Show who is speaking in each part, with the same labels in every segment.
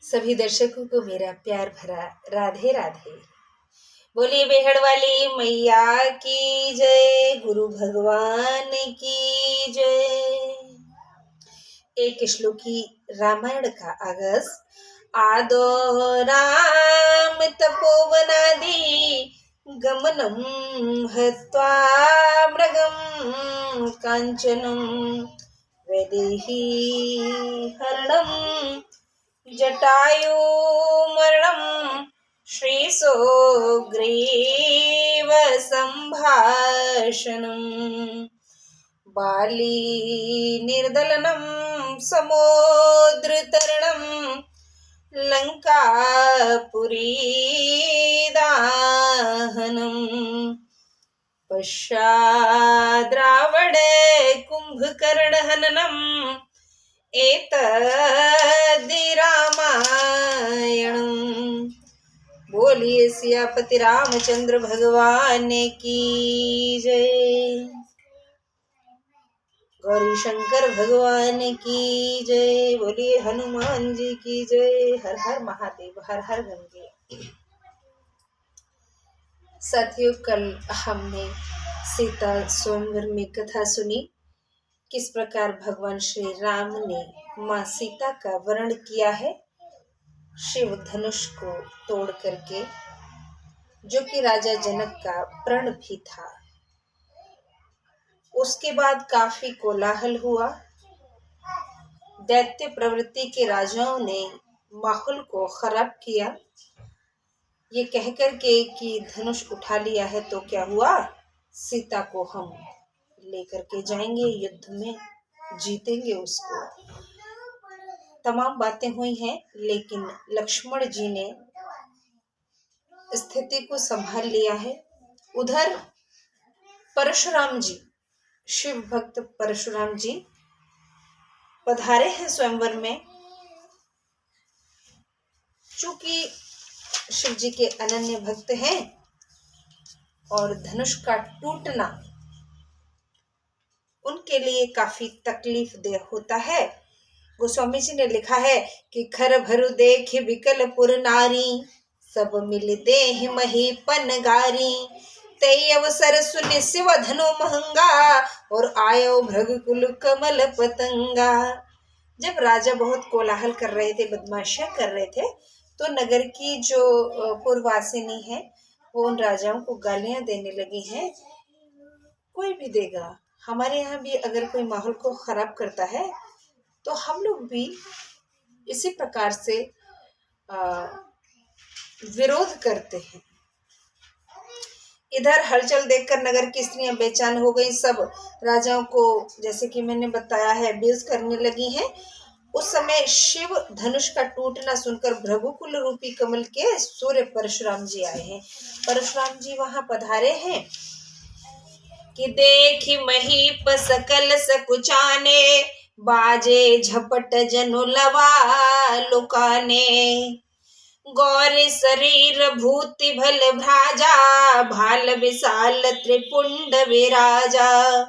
Speaker 1: सभी दर्शकों को मेरा प्यार भरा राधे राधे। बोली बेहड़ वाली मैया की जय, गुरु भगवान की जय। एक श्लोकी रामायण का आगाज। आदो राम तपोवनादि गमनम हत्वा मृगम कांचनम वैदेही हरणम जटायु मरणं श्रीसुग्रीव संभाषणं बाली निर्दलनं समुद्रतरणं लंकापुरी दाहनं पश्चाद् रावणे कुंभकर्णहननम् एतद्धि रामायणम्। बोलिए सियापति रामचंद्र भगवान की जय, गौरी शंकर भगवान की जय। बोलिए हनुमान जी की जय। हर हर महादेव, हर हर गंगे। साथियों, कल हमने सीता स्वयंवर में कथा सुनी, किस प्रकार भगवान श्री राम ने माँ सीता का वरण किया है शिव धनुष को तोड़ करके, जो कि राजा जनक का प्रण भी था। उसके बाद काफी कोलाहल हुआ। दैत्य प्रवृत्ति के राजाओं ने माहौल को खराब किया, ये कहकर के कि धनुष उठा लिया है तो क्या हुआ, सीता को हम लेकर के जाएंगे, युद्ध में जीतेंगे उसको। तमाम बातें हुई हैं, लेकिन लक्ष्मण जी ने स्थिति को संभाल लिया है। उधर परशुराम जी, शिव भक्त परशुराम जी पधारे हैं स्वयंवर में। चूंकि शिव जी के अनन्य भक्त हैं और धनुष का टूटना उनके लिए काफी तकलीफ दे होता है। गोस्वामी जी ने लिखा है कि खर भरु देख विकल पुर नारी, सब मिल देहि मही पनगारी, तई अवसर सुनि शिव धनु महंगा, और आयो भृग कुल कमल पतंगा। जब राजा बहुत कोलाहल कर रहे थे, बदमाशियां कर रहे थे, तो नगर की जो पुरवासिनी है वो उन राजाओं को गालियां देने लगी हैं। कोई भी देगा, हमारे यहाँ भी अगर कोई माहौल को खराब करता है तो हम लोग भी इसी प्रकार से विरोध करते हैं। इधर हलचल देखकर नगर की स्त्रियां बेचैन हो गई, सब राजाओं को, जैसे कि मैंने बताया है, अब्यूज करने लगी हैं। उस समय शिव धनुष का टूटना सुनकर भृगुकुल रूपी कमल के सूर्य परशुराम जी आए हैं। परशुराम जी वहां पधारे हैं कि देखी महीप सकल सकुचाने, बाजे झपट जनु लवा लुकाने, गौरी शरीर भूति भल भ्राजा, भाल विशाल त्रिपुंड विराजा।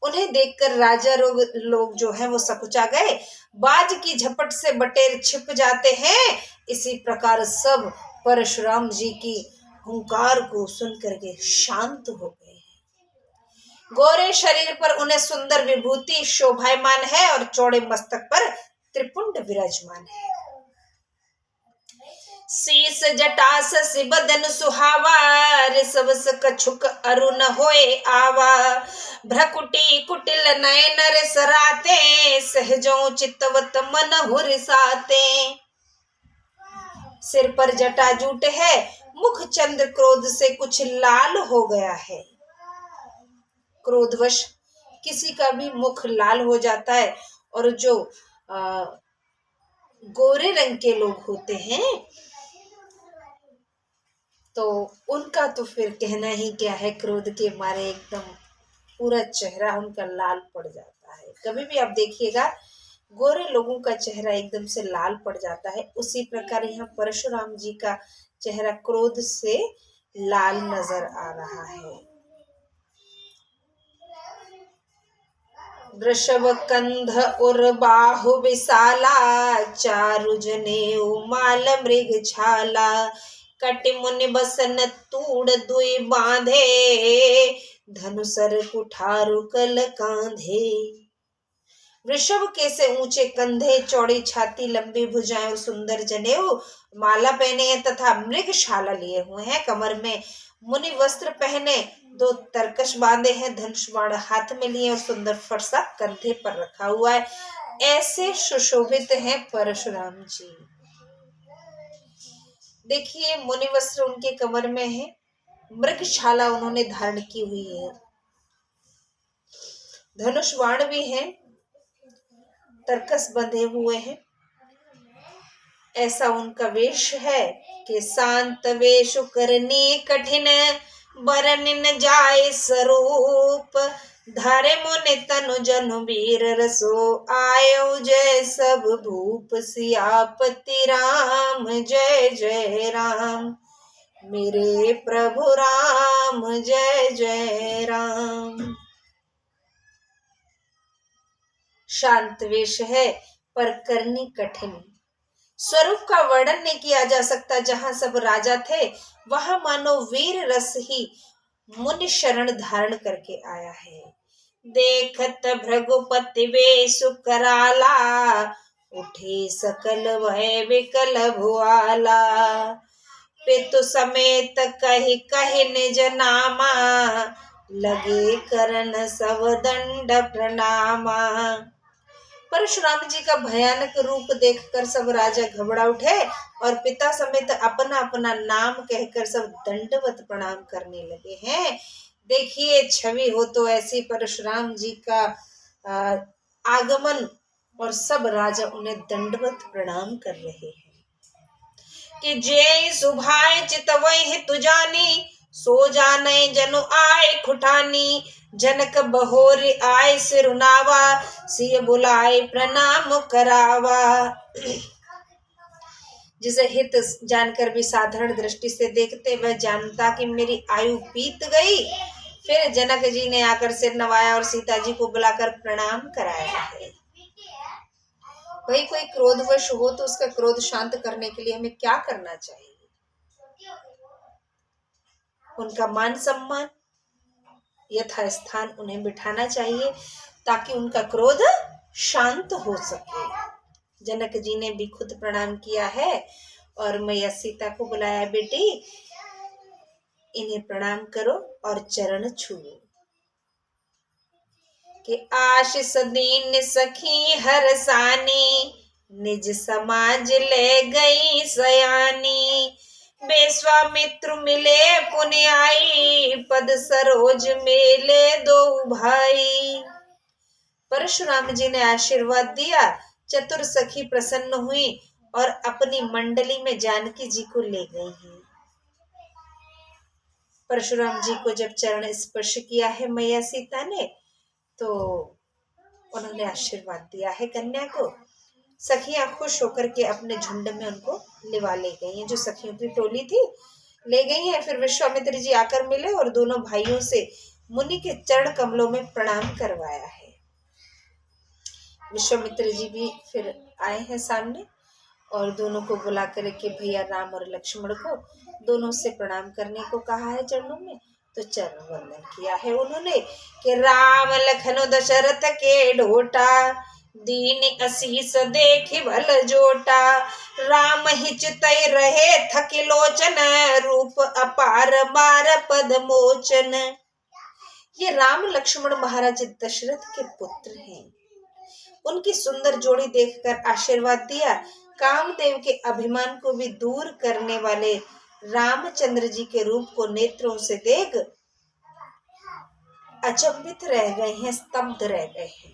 Speaker 1: उन्हें देखकर राजा लोग जो है वो सकुचा गए, बाज की झपट से बटेर छिप जाते हैं। इसी प्रकार सब परशुराम जी की हुंकार को सुनकर के शांत हो गए। गोरे शरीर पर उन्हें सुंदर विभूति शोभायमान है और चौड़े मस्तक पर त्रिपुंड विराजमान है। शीस जटा शशि बदन सुहावा, ऋषवस कछुक अरुण होए आवा, भ्रकुटी कुटिल नयन रसराते, सहजों चित्तवत मन हुरिसाते। सिर पर जटा जूट है, मुख चंद्र क्रोध से कुछ लाल हो गया है। क्रोधवश किसी का भी मुख लाल हो जाता है, और जो गोरे रंग के लोग होते हैं तो उनका तो फिर कहना ही क्या है, क्रोध के मारे एकदम पूरा चेहरा उनका लाल पड़ जाता है। कभी भी आप देखिएगा गोरे लोगों का चेहरा एकदम से लाल पड़ जाता है, उसी प्रकार यहाँ परशुराम जी का चेहरा क्रोध से लाल नजर आ रहा है। वृषभ कंध और बाहु विशाला, चारु जनेऊ माल मृग छाला, कटि मुनि बसन तूड़ दुई बांधे, धनुसर कुठारु कल कांधे। वृषभ के से ऊंचे कंधे, चौड़ी छाती, लंबी भुजाएं और सुंदर जनेऊ माला पहने हैं तथा मृगशाला लिए हुए हैं कमर में। मुनि वस्त्र पहने, दो तरकश बांधे हैं, धनुष बाण हाथ में लिए और सुंदर फरसा कंधे पर रखा हुआ है। ऐसे सुशोभित हैं परशुराम जी। देखिए, मुनि वस्त्र उनके कमर में है, मृगशाला उन्होंने धारण की हुई है, धनुष बाण भी है, तरकस बंधे हुए हैं। ऐसा उनका वेश है कि शांत वेश करनी कठिन, बरन न जाए स्वरूप, धारे मुनि तनु जनु वीर रसो, आयो जय सब भूप, सियापति राम जय जय राम, मेरे प्रभु राम जय जय राम। शांत वेश है पर करनी कठिन, स्वरूप का वर्णन नहीं किया जा सकता। जहां सब राजा थे वहां मानो वीर रस ही मुनि शरण धारण करके आया है। देखत भृगुपति वेशु कराला, उठे सकल भय विकल भुआला, पितु समेत कहि कहि निज नामा, लगे करन सब दंड प्रणामा। परशुराम जी का भयानक रूप देखकर सब राजा घबरा उठे और पिता समेत अपना अपना नाम कहकर सब दंडवत प्रणाम करने लगे हैं। देखिए, छवि हो तो ऐसी परशुराम जी का आगमन और सब राजा उन्हें दंडवत प्रणाम कर रहे हैं कि जय सुभाय चितवहि तुजानी, सो जाने जनु आए खुटानी, जनक बहोर आए सिरुनावा, सिय बुलाए प्रणाम करावा। जिसे हित जानकर भी साधारण दृष्टि से देखते वह जानता कि मेरी आयु बीत गई। फिर जनक जी ने आकर सिर नवाया और सीता जी को बुलाकर प्रणाम कराया है। भाई, कोई क्रोधवश हो तो उसका क्रोध शांत करने के लिए हमें क्या करना चाहिए? उनका मान सम्मान यथास्थान उन्हें बिठाना चाहिए ताकि उनका क्रोध शांत हो सके। जनक जी ने भी खुद प्रणाम किया है और मैया सीता को बुलाया, बेटी इन्हें प्रणाम करो और चरण छुओ। कि आशीष दीन सखी हरसानी, निज समाज ले गई सयानी, विश्वामित्र मिले पुण्य आई, पद सरोज मेले दो भाई। परशुराम जी ने आशीर्वाद दिया, चतुर सखी प्रसन्न हुई और अपनी मंडली में जानकी जी को ले गई हैं। परशुराम जी को जब चरण स्पर्श किया है मैया सीता ने तो उन्होंने आशीर्वाद दिया है कन्या को। सखियां खुश होकर के अपने झुंड में उनको लिवा ले गई हैं। जो सखियों की टोली थी ले गई है। फिर विश्वामित्र जी आकर मिले और दोनों भाइयों से मुनि के चरण कमलों में प्रणाम करवाया है। विश्वामित्र जी भी फिर आए हैं सामने और दोनों को बुला कर के भैया राम और लक्ष्मण को दोनों से प्रणाम करने को कहा है चरणों में। तो चरण वंदन किया है उन्होंने कि राम लखन दशरथ के ढोटा, दीन असीस देखि भल जोटा, राम ही चितई रहे थकी लोचन, रूप अपार मार पद मोचन। ये राम लक्ष्मण महाराज दशरथ के पुत्र हैं। उनकी सुंदर जोड़ी देखकर आशीर्वाद दिया। कामदेव के अभिमान को भी दूर करने वाले रामचंद्र जी के रूप को नेत्रों से देख अचंभित रह गए हैं, स्तब्ध रह गए हैं।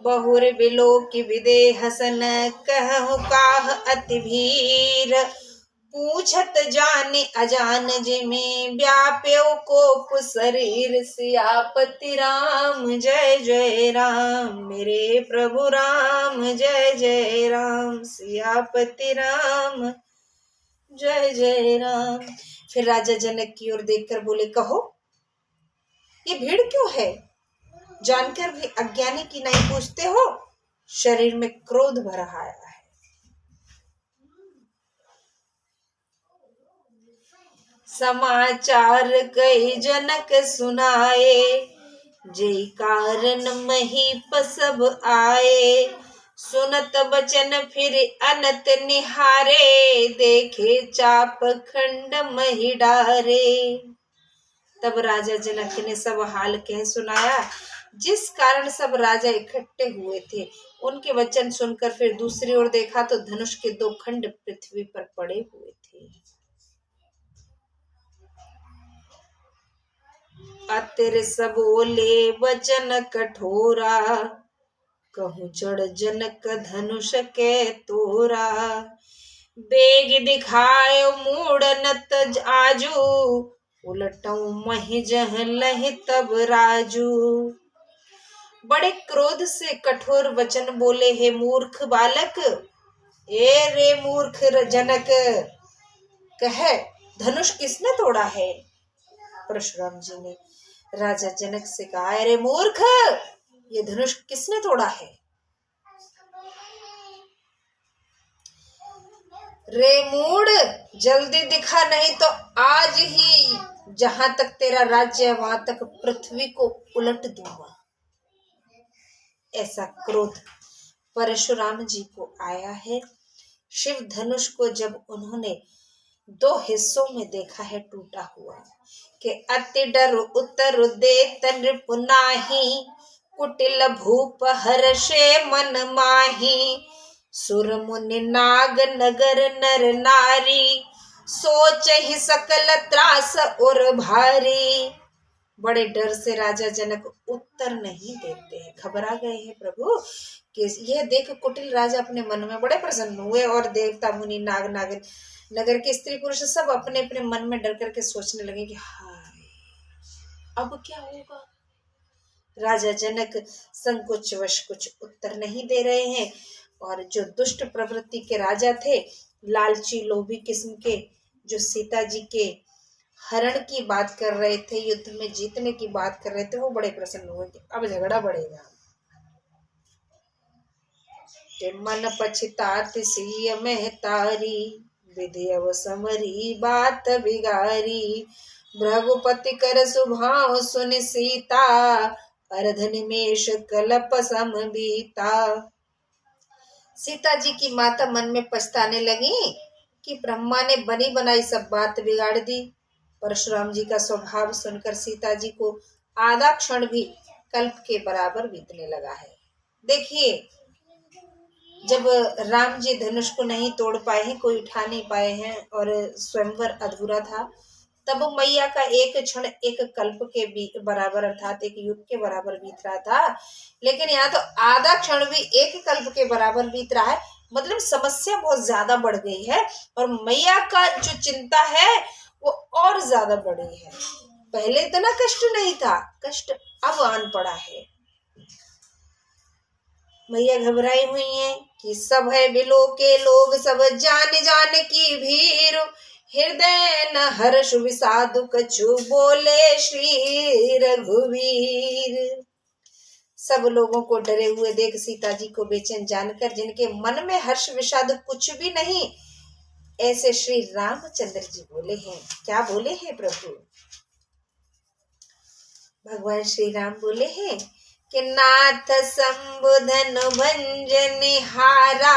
Speaker 1: बहुर बिलो की विदे हसन, कहु काह अति भीर, पूछत जाने अजान जिमे, व्याप्यो कोप शरीर, सियापति राम जय जय राम, मेरे प्रभु राम जय जय राम, सियापति राम जय जय राम। फिर राजा जनक की ओर देखकर बोले, कहो ये भीड़ क्यों है? जानकर भी अज्ञानी की नहीं पूछते हो, शरीर में क्रोध भर आया है। समाचार कई जनक सुनाए, जय कारण महीप सब आए। सुनत बचन फिर अनत निहारे, देखे चाप खंड मही डारे। तब राजा जनक ने सब हाल कह सुनाया, जिस कारण सब राजा इकट्ठे हुए थे। उनके वचन सुनकर फिर दूसरी ओर देखा तो धनुष के 2 खंड पृथ्वी पर पड़े हुए थे। अतिर सब बोले वचन कठोरा, कहूँ चढ़ जनक धनुष के तोरा। बेग दिखायो मूढ़नत आजू, उलटऊ महि जह लहि तब राजू। बड़े क्रोध से कठोर वचन बोले, हे मूर्ख बालक, ए रे मूर्ख जनक, कह धनुष किसने तोड़ा है? परशुराम जी ने राजा जनक से कहा, अरे मूर्ख, ये धनुष किसने तोड़ा है? रे मूढ़, जल्दी दिखा, नहीं तो आज ही जहां तक तेरा राज्य है वहां तक पृथ्वी को उलट दूंगा। ऐसा क्रोध परशुराम जी को आया है। शिव धनुष को जब उन्होंने 2 हिस्सों में देखा है टूटा हुआ, कि अति डर उतर दे तन पुनाही, कुटिल भूप हर्षे मन माही। सुर मुनि नाग नगर नर नारी, सोच ही सकल त्रास और भारी। बड़े डर से राजा जनक उत्तर नहीं देते हैं, घबरा गए हैं प्रभु। कि यह देख कुटिल राजा अपने मन में बड़े प्रसन्न हुए, और देवता मुनि नाग नागिन नगर के स्त्री पुरुष सब अपने अपने मन में डर करके सोचने लगे कि हाय अब क्या होगा। राजा जनक संकोचवश कुछ उत्तर नहीं दे रहे हैं, और जो दुष्ट प्रवृत्ति के राजा थे, लालची लोभी किस्म के, जो सीता जी के हरण की बात कर रहे थे, युद्ध में जीतने की बात कर रहे थे, वो बड़े प्रसन्न हुए कि अब झगड़ा बढ़ेगा। के मन पछतात सिय में तारी, विधि अव समरी बात बिगारी। भृगुपति कर सुभाव सुन सीता, अर्ध निमेष कलप सम बीता। सीता जी की माता मन में पछताने लगी कि ब्रह्मा ने बनी बनाई सब बात बिगाड़ दी। परशुराम जी का स्वभाव सुनकर सीता जी को आधा क्षण भी कल्प के बराबर बीतने लगा है। देखिए, जब राम जी धनुष को नहीं तोड़ पाए हैं, कोई उठा नहीं पाए हैं, और स्वयंवर अधूरा था, तब मैया का एक क्षण एक कल्प के बराबर अर्थात एक युग के बराबर बीत रहा था। लेकिन यहाँ तो आधा क्षण भी एक कल्प के बराबर बीत रहा है। मतलब समस्या बहुत ज्यादा बढ़ गई है, और मैया का जो चिंता है वो और ज्यादा बढ़ी है। पहले इतना कष्ट नहीं था, कष्ट अब आन पड़ा है। मैया घबराई हुई है कि सब है बिलो के लोग, सब जान जान की भीड़, हृदय न हर्ष विषाद कछु, बोले श्री रघुवीर। सब लोगों को डरे हुए देख सीता जी को बेचैन जानकर, जिनके मन में हर्ष विषाद कुछ भी नहीं, ऐसे श्री रामचंद्र जी बोले हैं। क्या बोले हैं प्रभु? भगवान श्री राम बोले हैं कि नाथ संबुधन भंजनिहारा,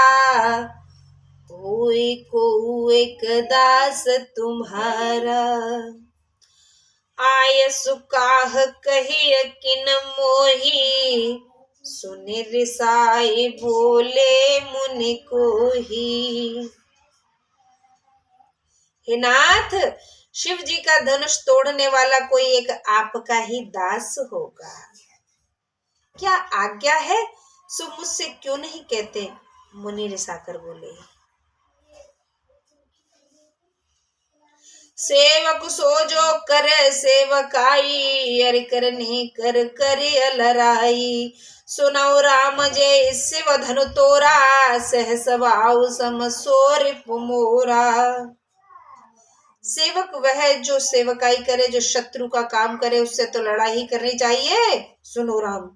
Speaker 1: कोई को एक दास तुम्हारा। आय सुकाह कही किन मोही, सुनि रिसाई बोले मुनि को ही। हे नाथ, शिव जी का धनुष तोड़ने वाला कोई एक आपका ही दास होगा। क्या आज्ञा है, सो मुझसे क्यों नहीं कहते? मुनि रिसाकर बोले। सेवक सो जो करे सेवकाई, अरि करनी कर करी अलराई। सुनौ राम जय शिव धनु तोरा, सहस वाउ सम सोर पुमोरा। सेवक वह जो सेवकाई करे, जो शत्रु का काम करे, उससे तो लड़ाई करनी चाहिए। सुनो राम,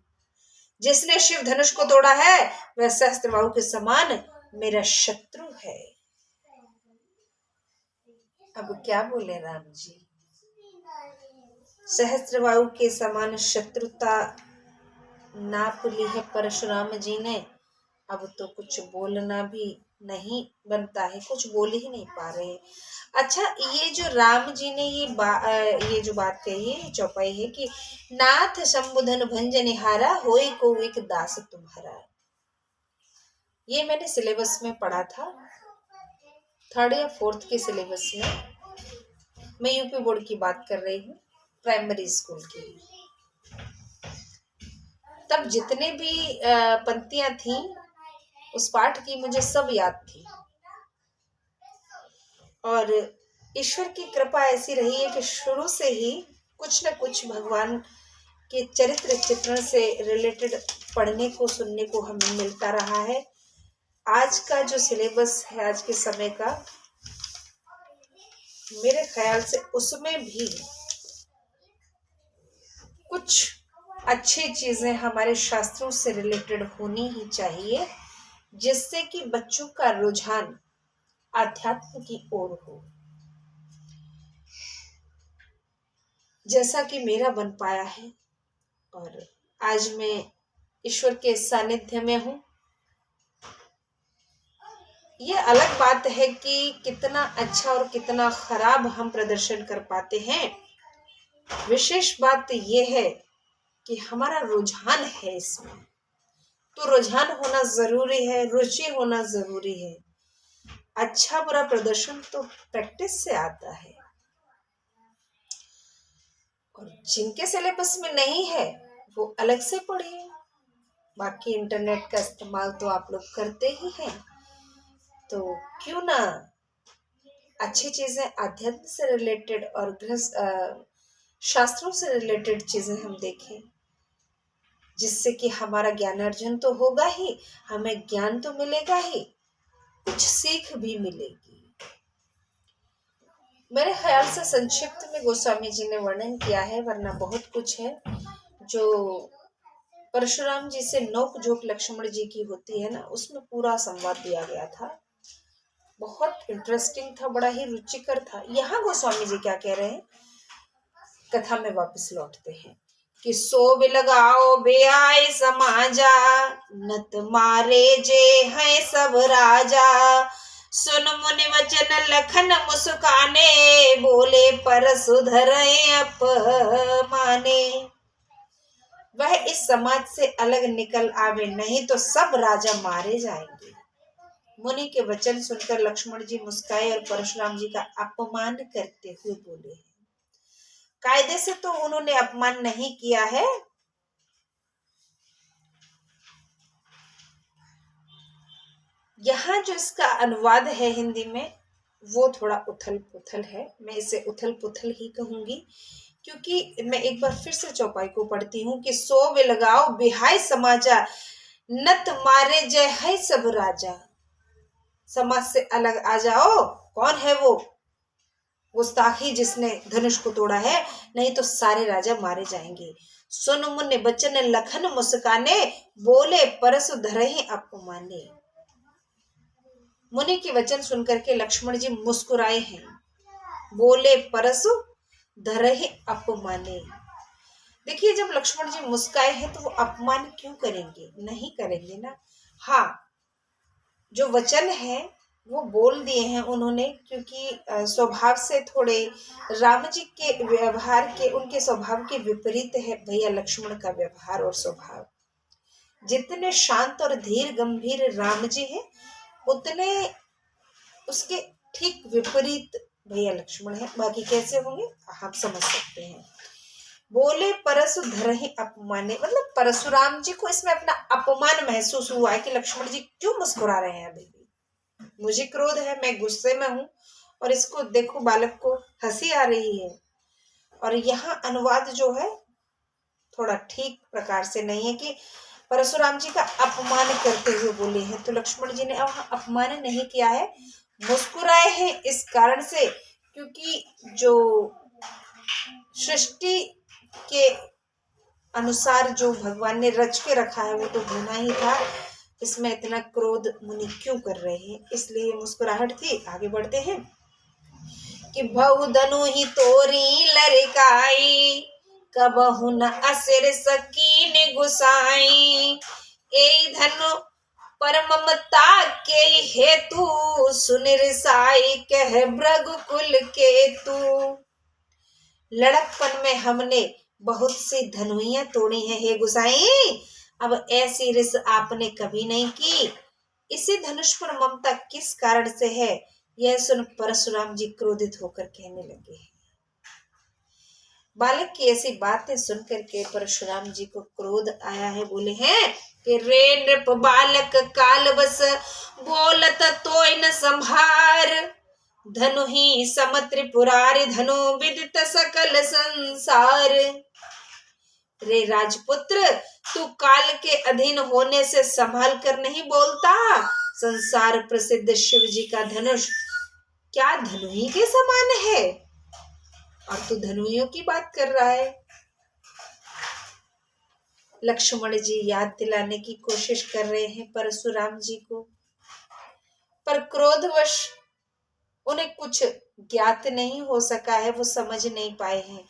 Speaker 1: जिसने शिव धनुष को तोड़ा है वह सहस्त्रबाहु के समान मेरा शत्रु है। अब क्या बोले राम जी, सहस्त्रबाहु के समान शत्रुता नाप ली है परशुराम जी ने। अब तो कुछ बोलना भी नहीं बनता है, कुछ बोल ही नहीं पा रहे। अच्छा, ये जो राम जी ने ये जो बात कही है, चौपाई है कि नाथ शंभुधन भंजनिहारा होई को एक दास तुम्हारा, ये मैंने सिलेबस में पढ़ा था, 3rd या 4th के सिलेबस में। मैं यूपी बोर्ड की बात कर रही हूँ, प्राइमरी स्कूल की। तब जितने भी पंक्तियां थी उस पाठ की मुझे सब याद थी। और ईश्वर की कृपा ऐसी रही है कि शुरू से ही कुछ न कुछ भगवान के चरित्र चित्रण से रिलेटेड पढ़ने को सुनने को हमें मिलता रहा है। आज का जो सिलेबस है आज के समय का, मेरे ख्याल से उसमें भी कुछ अच्छी चीजें हमारे शास्त्रों से रिलेटेड होनी ही चाहिए, जिससे कि बच्चों का रुझान आध्यात्म की ओर हो, जैसा कि मेरा बन पाया है। और आज मैं ईश्वर के सानिध्य में हूँ। ये अलग बात है कि कितना अच्छा और कितना खराब हम प्रदर्शन कर पाते हैं। विशेष बात यह है कि हमारा रुझान है इसमें, तो रुझान होना जरूरी है, रुचि होना जरूरी है। अच्छा बुरा प्रदर्शन तो प्रैक्टिस से आता है, और जिनके सिलेबस में नहीं है वो अलग से पढ़िए। बाकी इंटरनेट का इस्तेमाल तो आप लोग करते ही हैं, तो क्यों ना अच्छी चीजें आध्यात्म से रिलेटेड और शास्त्रों से रिलेटेड चीजें हम देखें, जिससे कि हमारा ज्ञानार्जन तो होगा ही, हमें ज्ञान तो मिलेगा ही, कुछ सीख भी मिलेगी। मेरे ख्याल से संक्षिप्त में गोस्वामी जी ने वर्णन किया है, वरना बहुत कुछ है। जो परशुराम जी से नोक झोंक लक्ष्मण जी की होती है ना, उसमें पूरा संवाद दिया गया था। बहुत इंटरेस्टिंग था, बड़ा ही रुचिकर था। यहाँ गोस्वामी जी क्या कह रहे हैं, कथा में वापस लौटते हैं कि सो बिलगाओ बेआई समाजा, नत मारे जे हैं सब राजा, सुन मुनि वचन लखन मुस्काने, बोले परसु धरे अपमाने। वह इस समाज से अलग निकल आवे, नहीं तो सब राजा मारे जाएंगे। मुनि के वचन सुनकर लक्ष्मण जी मुस्काए और परशुराम जी का अपमान करते हुए बोले, कायदे से तो उन्होंने अपमान नहीं किया है, यहाँ जो इसका अनुवाद है हिंदी में वो थोड़ा उथल पुथल है। मैं इसे उथल पुथल ही कहूंगी, क्योंकि मैं एक बार फिर से चौपाई को पढ़ती हूँ कि सो बिलगाओ बिहाय समाजा, नत मारे जय है सब राजा। समाज से अलग आ जाओ। कौन है वो गुस्ताखी जिसने धनुष को तोड़ा है, नहीं तो सारे राजा मारे जाएंगे। सुन मुनि बचन लखन मुस्काने, बोले परसु धरहि अपमाने। मुनि के वचन सुनकर के लक्ष्मण जी मुस्कुराए हैं, बोले परसु धरहि अपमाने। देखिए, जब लक्ष्मण जी मुस्काए हैं तो वो अपमान क्यों करेंगे, नहीं करेंगे ना। हाँ, जो वचन है वो बोल दिए हैं उन्होंने, क्योंकि स्वभाव से थोड़े राम जी के व्यवहार के, उनके स्वभाव के विपरीत है भैया लक्ष्मण का व्यवहार और स्वभाव। जितने शांत और धीर गंभीर राम जी हैं, उतने उसके ठीक विपरीत भैया लक्ष्मण है। बाकी कैसे होंगे आप समझ सकते हैं। बोले परसु धरहि अपमाने, मतलब परशुराम जी को इसमें अपना अपमान महसूस हुआ है कि लक्ष्मण जी क्यों मुस्कुरा रहे हैं। अभी भी मुझे क्रोध है, मैं गुस्से में हूं, और इसको देखो बालक को हंसी आ रही है। और यहाँ अनुवाद जो है थोड़ा ठीक प्रकार से नहीं है कि परशुराम जी का अपमान करते हुए बोले हैं। तो लक्ष्मण जी ने अपमान नहीं किया है, मुस्कुराए हैं इस कारण से क्योंकि जो सृष्टि के अनुसार जो भगवान ने रच के रखा है वो तो होना ही था। इसमें इतना क्रोध मुनि क्यों कर रहे हैं, इसलिए मुस्कुराहट थी। आगे बढ़ते हैं कि भव धनु ही तोरी लड़काई, कबहु न असर सकीन गुसाई। ए धनु पर ममता के हेतु, सुनिर साई कह भृगुकुल केतु। लड़कपन में हमने बहुत सी धनुइयां तोड़ी हैं हे गुसाई, अब ऐसी रिस आपने कभी नहीं की। इसी धनुष पर ममता किस कारण से है, यह सुन परशुराम जी क्रोधित होकर कहने लगे। बालक की ऐसी बातें सुनकर के परशुराम जी को क्रोध आया है। बोले हैं कि रे नृप बालक काल बस, बोलत तोय न संभार। धनु ही सम त्रिपुरारि, धनु विदित सकल संसार। रे राजपुत्र, तू काल के अधीन होने से संभाल कर नहीं बोलता। संसार प्रसिद्ध शिव जी का धनुष क्या धनुही के समान है, और तू धनुइयों की बात कर रहा है। लक्ष्मण जी याद दिलाने की कोशिश कर रहे हैं परशुराम जी को, पर क्रोधवश उन्हें कुछ ज्ञात नहीं हो सका है, वो समझ नहीं पाए हैं।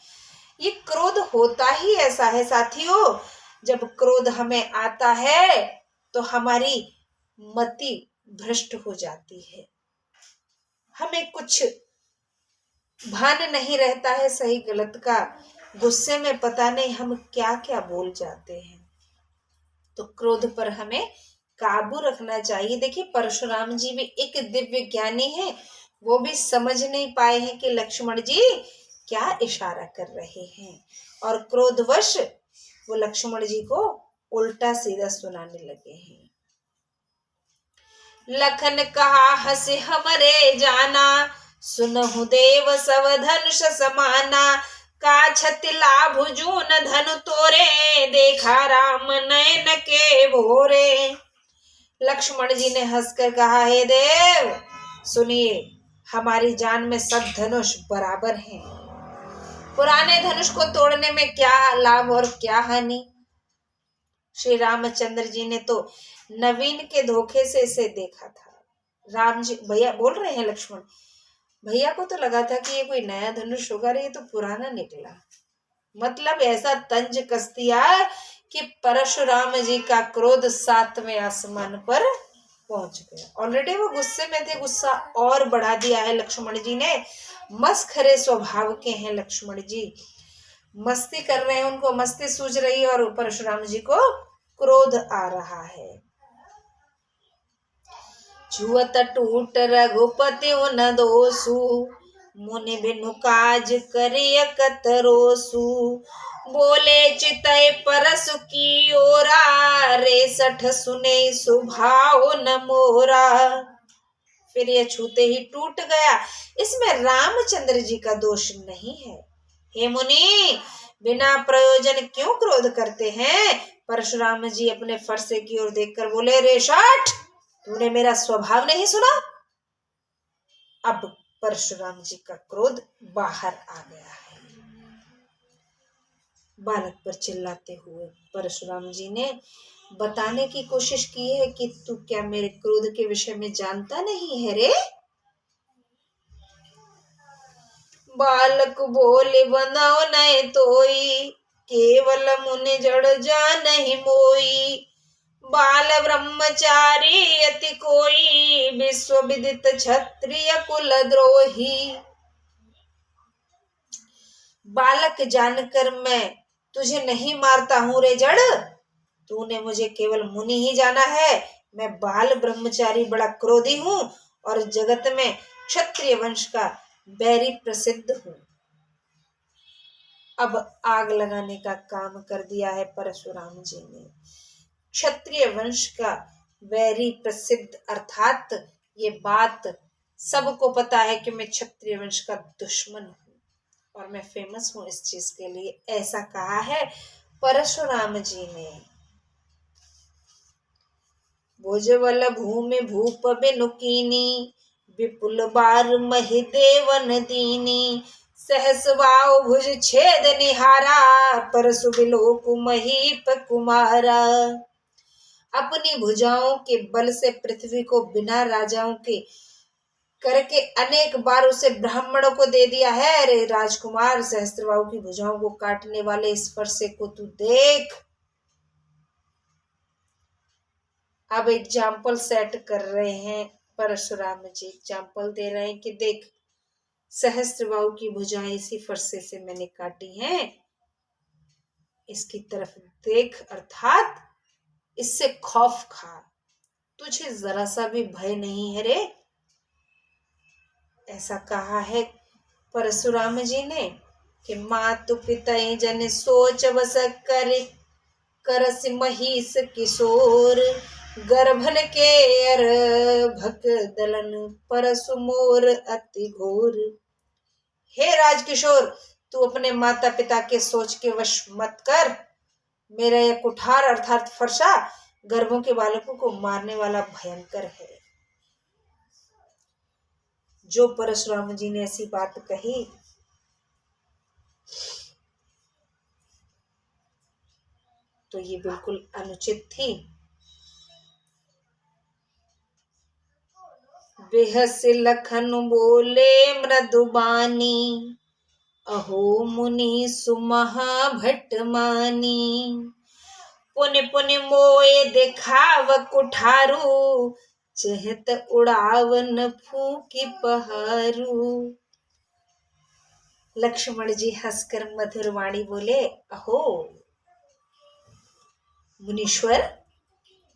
Speaker 1: ये क्रोध होता ही ऐसा है साथियों, जब क्रोध हमें आता है तो हमारी मति भ्रष्ट हो जाती है, हमें कुछ भान नहीं रहता है सही गलत का। गुस्से में पता नहीं हम क्या क्या बोल जाते हैं। तो क्रोध पर हमें काबू रखना चाहिए। देखिए परशुराम जी भी एक दिव्य ज्ञानी है, वो भी समझ नहीं पाए हैं कि लक्ष्मण जी क्या इशारा कर रहे हैं, और क्रोधवश वो लक्ष्मण जी को उल्टा सीधा सुनाने लगे हैं। लखन कहा हंसे हमरे जाना, सुनहु देव सब धनुष समाना। का छति लाभ जून धनु तोरे, देखा राम नयन के भोरे। लक्ष्मण जी ने हंसकर कहा, हे देव सुनिए, हमारी जान में सब धनुष बराबर हैं। पुराने धनुष को तोड़ने में क्या लाभ और क्या हानि। श्री रामचंद्र जी ने तो नवीन के धोखे से इसे देखा था। राम जी भैया बोल रहे हैं, लक्ष्मण भैया को तो लगा था कि ये कोई नया धनुष होगा, ये तो पुराना निकला। मतलब ऐसा तंज कस दिया कि परशुराम जी का क्रोध 7वें आसमान पर पहुंच गया। ऑलरेडी वो गुस्से में थे, गुस्सा और बढ़ा दिया है लक्ष्मण जी ने। मस्खरे स्वभाव के हैं लक्ष्मण जी, मस्ती कर रहे हैं, उनको मस्ती सूझ रही है, और परशुराम जी को क्रोध आ रहा है। छुअत टूट रघुपति न दोसु, मुनि बिनु काज करिय कतरोसु। बोले चितय परसु की ओरा, रेसठ सुने सुभाव न मोरा। फिर ये छूते ही टूट गया, इसमें रामचंद्र जी का दोष नहीं है। हे मुनि, बिना प्रयोजन क्यों क्रोध करते हैं। परशुराम जी अपने फरसे की ओर देखकर बोले, रेशठ तूने मेरा स्वभाव नहीं सुना। अब परशुराम जी का क्रोध बाहर आ गया है। बालक पर चिल्लाते हुए परशुराम जी ने बताने की कोशिश की है कि तू क्या मेरे क्रोध के विषय में जानता नहीं है रे। बालक बोले, बनाओ नए तोई, केवल मुनि जड़ जा नहीं मोई। बाल ब्रह्मचारी अति कोई, विश्व विदित क्षत्रिय कुल द्रोही। बालक जानकर मैं तुझे नहीं मारता हूं रे जड़, तूने मुझे केवल मुनि ही जाना है। मैं बाल ब्रह्मचारी बड़ा क्रोधी हूं, और जगत में क्षत्रिय वंश का बैरी प्रसिद्ध हूं। अब आग लगाने का काम कर दिया है परशुराम जी ने। क्षत्रिय वंश का वैरी प्रसिद्ध, अर्थात ये बात सबको पता है कि मैं क्षत्रिय वंश का दुश्मन हूँ, और मैं फेमस हूँ इस चीज के लिए, ऐसा कहा है परशुराम जी ने। भुजबल भूमि भूप बिनुकीनी, विपुल बार महि देवन दीनी। सहसवाओ भुज छेद निहारा, परसु बिलोक महीप कुमारा। अपनी भुजाओं के बल से पृथ्वी को बिना राजाओं के करके अनेक बार उसे ब्राह्मणों को दे दिया है। अरे राजकुमार, सहस्त्रबाहु की भुजाओं को काटने वाले इस फरसे को तू देख। अब एग्जाम्पल सेट कर रहे हैं परशुराम जी, एग्जाम्पल दे रहे हैं कि देख, सहस्त्रबाहु की भुजाएं इसी फरसे से मैंने काटी हैं, इसकी तरफ देख, अर्थात इससे खौफ खा, तुझे जरा सा भी भय नहीं है रे। ऐसा कहा है परशुराम जी ने कि मातु पिता जन सोच बस कर करस महिष किशोर, गर्भन के अर भक दलन परसु मोर अति घोर। हे राजकिशोर, तू अपने माता पिता के सोच के वश मत कर। मेरा यह कुठार अर्थात फरसा गर्भों के बालकों को मारने वाला भयंकर है। जो परशुराम जी ने ऐसी बात कही, तो ये बिल्कुल अनुचित थी। बेहस लखन बोले मृदुबानी, अहो मुनि सुमहा भट्ट मानी। पुनि पुनि मोए दिखाव कुठारू, चहत उड़ावन फूकी पहारू। लक्ष्मण जी हंसकर मधुर वाणी बोले, अहो मुनीश्वर,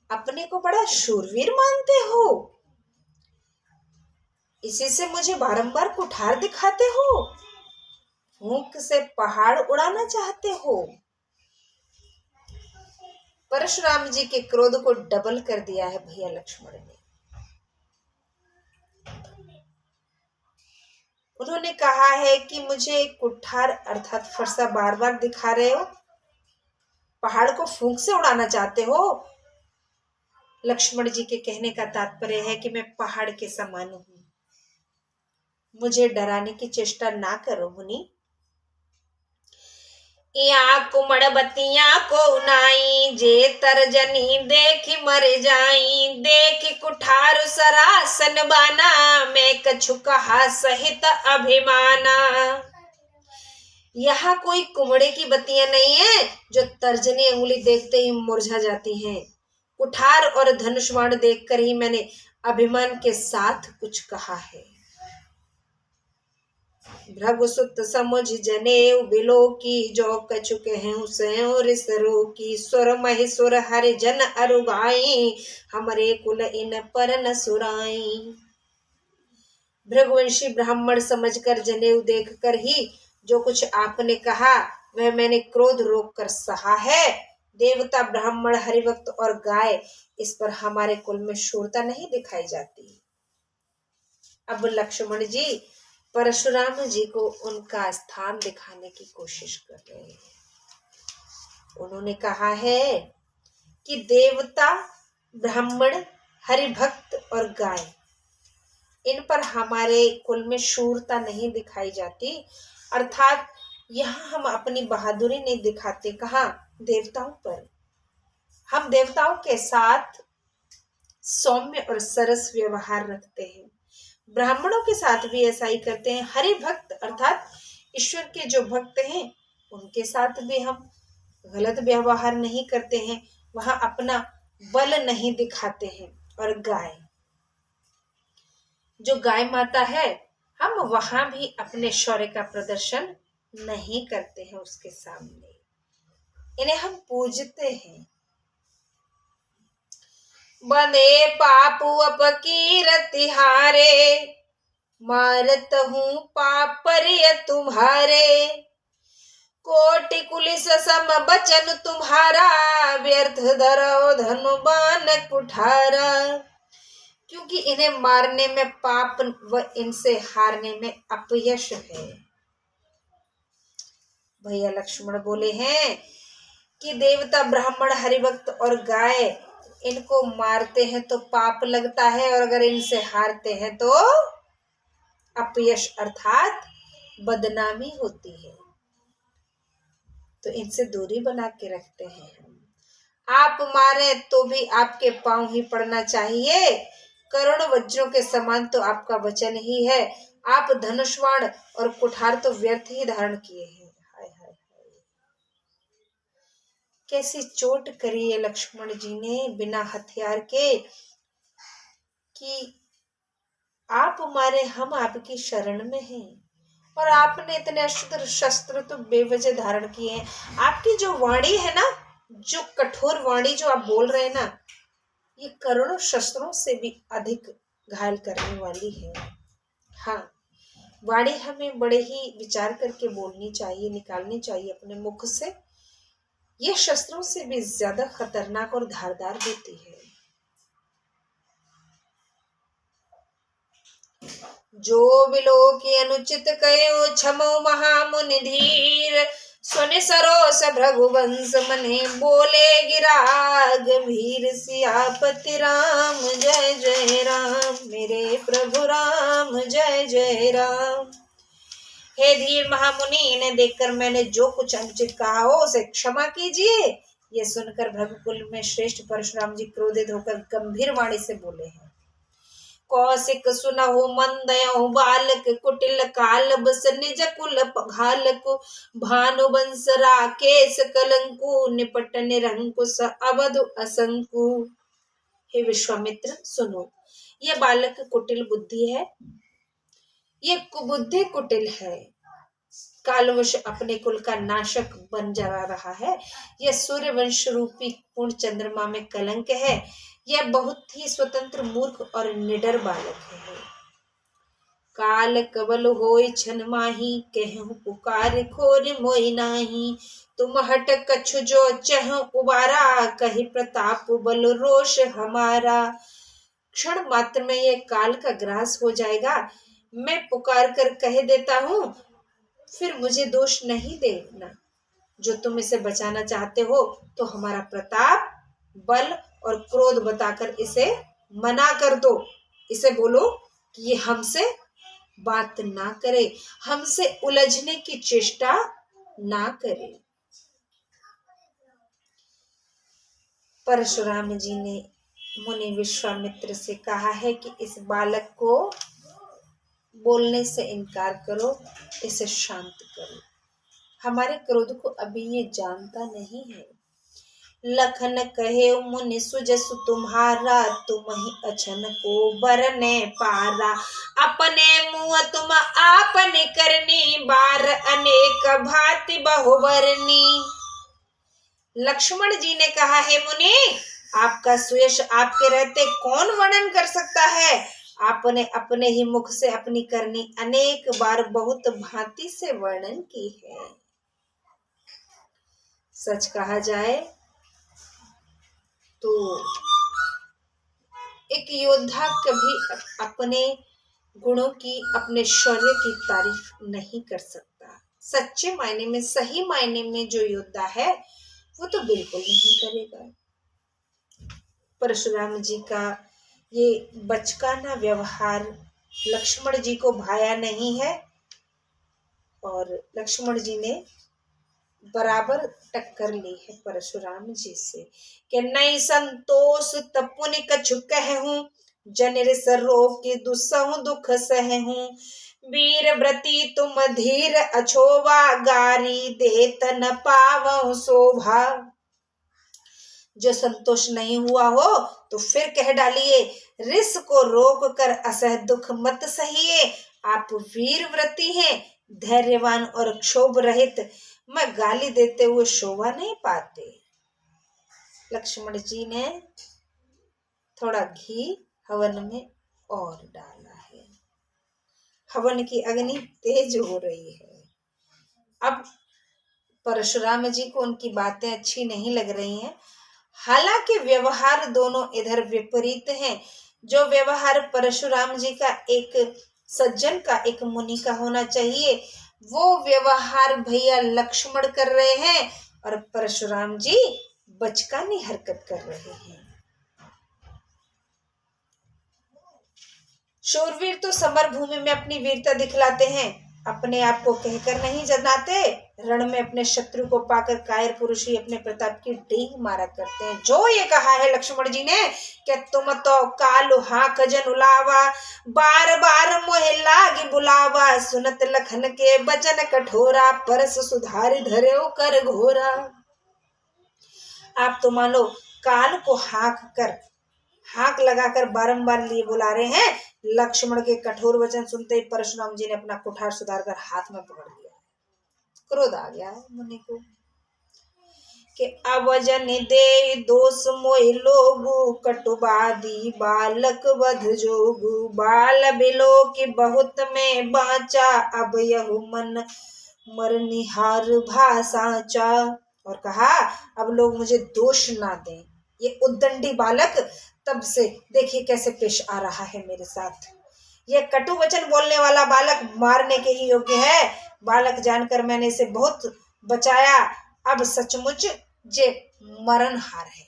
Speaker 1: अपने को बड़ा शूरवीर मानते हो, इसी से मुझे बारंबार कुठार दिखाते हो, फूंक से पहाड़ उड़ाना चाहते हो। परशुराम जी के क्रोध को डबल कर दिया है भैया लक्ष्मण ने। उन्होंने कहा है कि मुझे कुठार अर्थात फरसा बार बार दिखा रहे हो, पहाड़ को फूंक से उड़ाना चाहते हो। लक्ष्मण जी के कहने का तात्पर्य है कि मैं पहाड़ के समान हूं, मुझे डराने की चेष्टा ना करो मुनि। या कुमड़ बतिया को नाई, जे तरजनी देखी मर जाई। देखी कुठार सरासन बाना, मैं कछु कहा सहित अभिमाना। यहाँ कोई कुमड़े की बत्तियां नहीं है जो तर्जनी अंगुली देखते ही मुरझा जाती हैं। कुठार और धनुष बाण देखकर ही मैंने अभिमान के साथ कुछ कहा है। भृगुसुत समुझ जनेऊ बिलो की, जो कछु कहूं सयो रिसरो की। सुर महेश्वर हरि जन अरुगाई, हमरे कुल इन पर न सुराई। भृगुवंशी ब्राह्मण समझकर जनेऊ देखकर ही जो कुछ आपने कहा वह मैंने क्रोध रोक कर सहा है। देवता, ब्राह्मण, हरिभक्त और गाय, इस पर हमारे कुल में शूरता नहीं दिखाई जाती। अब लक्ष्मण जी परशुराम जी को उनका स्थान दिखाने की कोशिश कर रहे हैं। उन्होंने कहा है कि देवता, ब्राह्मण, हरिभक्त और गाय, इन पर हमारे कुल में शूरता नहीं दिखाई जाती, अर्थात यहाँ हम अपनी बहादुरी नहीं दिखाते। कहाँ? देवताओं पर। हम देवताओं के साथ सौम्य और सरस व्यवहार रखते हैं, ब्राह्मणों के साथ भी ऐसा ही करते हैं। हरि भक्त अर्थात ईश्वर के जो भक्त हैं उनके साथ भी हम गलत व्यवहार नहीं करते हैं, वहां अपना बल नहीं दिखाते हैं। और गाय, जो गाय माता है, हम वहां भी अपने शौर्य का प्रदर्शन नहीं करते हैं उसके सामने, इन्हें हम पूजते हैं। बंदे पापु अपकीरति हारे, मारत हूँ पाप परिय तुम्हारे। कोटि कुलिस सम बचन तुम्हारा, व्यर्थ धरो धनु बान कुठारा। क्योंकि इन्हें मारने में पाप व इनसे हारने में अपयश है। भैया लक्ष्मण बोले हैं कि देवता, ब्राह्मण, हरिभक्त और गाय, इनको मारते हैं तो पाप लगता है, और अगर इनसे हारते हैं तो अपयश अर्थात बदनामी होती है, तो इनसे दूरी बना के रखते हैं हम। आप मारे तो भी आपके पांव ही पड़ना चाहिए, करोड़ों वज्रों के समान तो आपका वचन ही है। आप धनुष्वाण और कुठार तो व्यर्थ ही धारण किए हैं। हाय हाय हाय, कैसी चोट करी है लक्ष्मण जी ने बिना हथियार के, कि आप मारे हम आपकी शरण में हैं, और आपने इतने अस्त्र शस्त्र तो बेवजह धारण किए हैं। आपकी जो वाणी है ना, जो कठोर वाणी जो आप बोल रहे हैं ना, ये करोड़ों शस्त्रों से भी अधिक घायल करने वाली है। हाँ, वाणी हमें बड़े ही विचार करके बोलनी चाहिए, निकालनी चाहिए अपने मुख से। ये शस्त्रों से भी ज्यादा खतरनाक और धारदार होती है। जो बिलो की अनुचित कयो क्षमो महामुनि धीर, सुनि सरोस भृगुवंश मने बोले गिरा गंभीर। सियापति राम जय जय राम, मेरे प्रभु राम जय जय राम। हे धीर महामुनि, इन्हें देखकर मैंने जो कुछ अनुचित कहा हो उसे क्षमा कीजिए। ये सुनकर भृगुकुल में श्रेष्ठ परशुराम जी क्रोधित होकर गंभीर वाणी से बोले हैं। कौशिक सुनहु मंदयहु बालक, कुटिल काल बस निज कुल घालकु। भानु बंस राकेश कलंकु, निपट निरंकुश अवधु असंकु। हे विश्वामित्र सुनो, ये बालक कुटिल बुद्धि है, ये कुबुद्धि कुटिल है, कालवश अपने कुल का नाशक बन जा रहा है। यह सूर्य वंश रूपी पूर्ण चंद्रमा में कलंक है। यह बहुत ही स्वतंत्र मूर्ख और निडर बालक है। काल कबल होय छन माही, कहूं पुकार खोर मोय नाही। तुम हट कछु जो चह उबारा, कही प्रताप बल रोष हमारा। क्षण मात्र में ये काल का ग्रास हो जाएगा। मैं पुकार कर कह देता हूं, फिर मुझे दोष नहीं देना। जो तुम इसे बचाना चाहते हो तो हमारा प्रताप, बल और क्रोध बताकर इसे मना कर दो। इसे बोलो कि ये हमसे बात ना करे, हमसे उलझने की चेष्टा ना करे। परशुराम जी ने मुनि विश्वामित्र से कहा है कि इस बालक को बोलने से इनकार करो, इसे शांत करो। हमारे क्रोध को अभी ये जानता नहीं है। लखन कहे मुनि सुजसु तुम्हारा, तुम ही अछन को बरने पारा। अपने मुँह तुम आपने करनी, बार अनेक भांति बहुबरनी। लक्ष्मण जी ने कहा, हे मुनि, आपका सुयश आपके रहते कौन वर्णन कर सकता है। आपने अपने ही मुख से अपनी करनी अनेक बार बहुत भांति से वर्णन की है। सच कहा जाए तो एक योद्धा कभी अपने गुणों की, अपने शौर्य की तारीफ नहीं कर सकता। सच्चे मायने में, सही मायने में जो योद्धा है वो तो बिल्कुल नहीं करेगा। परशुराम जी का ये बचकाना व्यवहार लक्ष्मण जी को भाया नहीं है, और लक्ष्मण जी ने बराबर टक्कर ली है परशुराम जी से कि नहीं संतोष तपुनि कछु कहूं, जनिर सरो के दुसहु दुख सहूं। वीर व्रती तुम धीर अछोवा, गारी देत न पावहु शोभा। जो संतोष नहीं हुआ हो तो फिर कह डालिए, रिस को रोक कर असह दुख मत सहिए। आप वीर व्रती हैं, धैर्यवान और क्षोभ रहित, मैं गाली देते हुए शोभा नहीं पाते। लक्ष्मण जी ने थोड़ा घी हवन में और डाला है। हवन की अग्नि तेज हो रही है। अब परशुराम जी को उनकी बातें अच्छी नहीं लग रही हैं। हालांकि व्यवहार दोनों इधर विपरीत हैं। जो व्यवहार परशुराम जी का एक सज्जन का, एक मुनि का होना चाहिए, वो व्यवहार भैया लक्ष्मण कर रहे हैं, और परशुराम जी बचकानी हरकत कर रहे हैं। शूरवीर तो समर भूमि में अपनी वीरता दिखलाते हैं, अपने आप को कहकर नहीं जनाते, रण में अपने शत्रु को पाकर कायर पुरुष ही अपने प्रताप की डींग मारा करते हैं। जो ये कहा है लक्ष्मण जी ने कि तुम तो कालु हाक जन उलावा, बार बार मोहे लागी बुलावा, सुनत लखन के बचन कठोरा, परस सुधारि धर्यो कर घोरा। आप तो मानो काल को हाक लगाकर बारंबार लिए बुला रहे हैं। लक्ष्मण के कठोर वचन सुनते ही परशुराम जी ने अपना कुठार सुधारकर हाथ में पकड़ लिया। क्रोध आ गया है मुनि को कि अवजन दे दोष मोहि लोगु, कटुबादी बालक वध जोगु, बाल बिलो की बहुत में बाचा, अब यहु मन मरनिहार भाषाचा। और कहा अब लोग मुझे दोष ना दें, ये उद्दंडी बालक तब से देखिए कैसे पेश आ रहा है मेरे साथ। ये कटु वचन बोलने वाला बालक मारने के ही योग्य है। बालक जानकर मैंने इसे बहुत बचाया, अब सचमुच जे मरणहार है।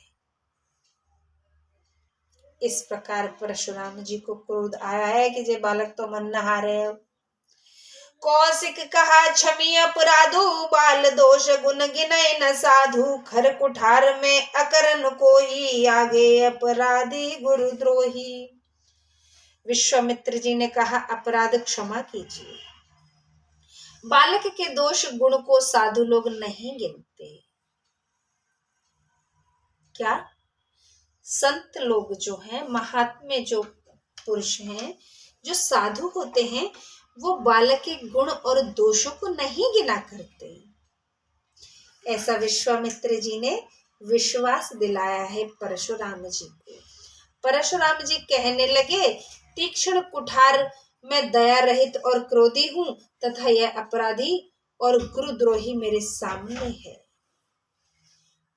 Speaker 1: इस प्रकार परशुराम जी को क्रोध आया है कि जे बालक तो मरनहार है। कौशिक कहा क्षमी अपराधु, बाल दोष गुण गिनय न साधु, खर कुठार में अकरन कोई, आगे अपराधी गुरुद्रोही। विश्वामित्र जी ने कहा अपराध क्षमा कीजिए। बालक के दोष गुण को साधु लोग नहीं गिनते। क्या संत लोग जो हैं, महात्मे जो पुरुष हैं, जो साधु होते हैं, वो बालक के गुण और दोषों को नहीं गिना करते। ऐसा विश्वामित्र जी ने विश्वास दिलाया है परशुराम जी को। परशुराम जी कहने लगे तीक्ष्ण कुठार में दया रहित और क्रोधी हूं, तथा यह अपराधी और गुरुद्रोही मेरे सामने है।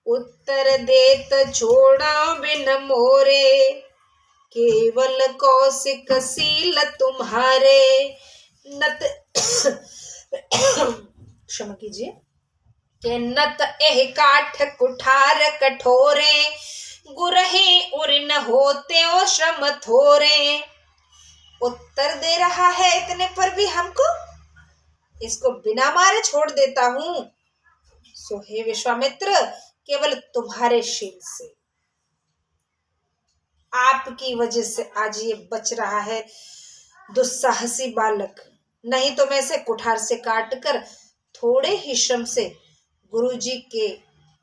Speaker 1: उत्तर देत छोड़ा बिन मोरे, केवल कौशिक सील तुम्हारे, नत क्षमा कीजिए के नत एह काठ कुठार कठोरे, गुरहे उरिन होते ओ श्रम थोरे। उत्तर दे रहा है इतने पर भी हमको, इसको बिना मारे छोड़ देता हूं। सो हे विश्वामित्र, केवल तुम्हारे शील से, आपकी वजह से आज ये बच रहा है दुस्साहसी बालक, नहीं तो मैं इसे कुठार से काट कर थोड़े ही श्रम से गुरुजी के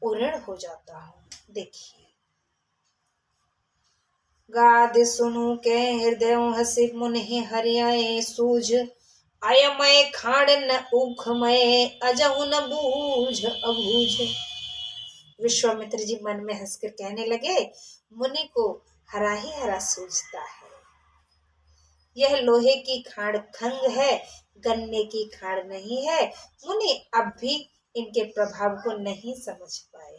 Speaker 1: उऋण हो जाता हूं। देखिए गाद सुनु के हृदय हसी मुनि हरियाए सूझ, अयमय खाड़ न उखमय, अजहु न बूझ अबूझ। विश्वामित्र जी मन में हंसकर कहने लगे मुनि को हरा ही हरा सूझता है। यह लोहे की खाड़ खंग है, गन्ने की खाड़ नहीं है। मुनि अब भी इनके प्रभाव को नहीं समझ पाए।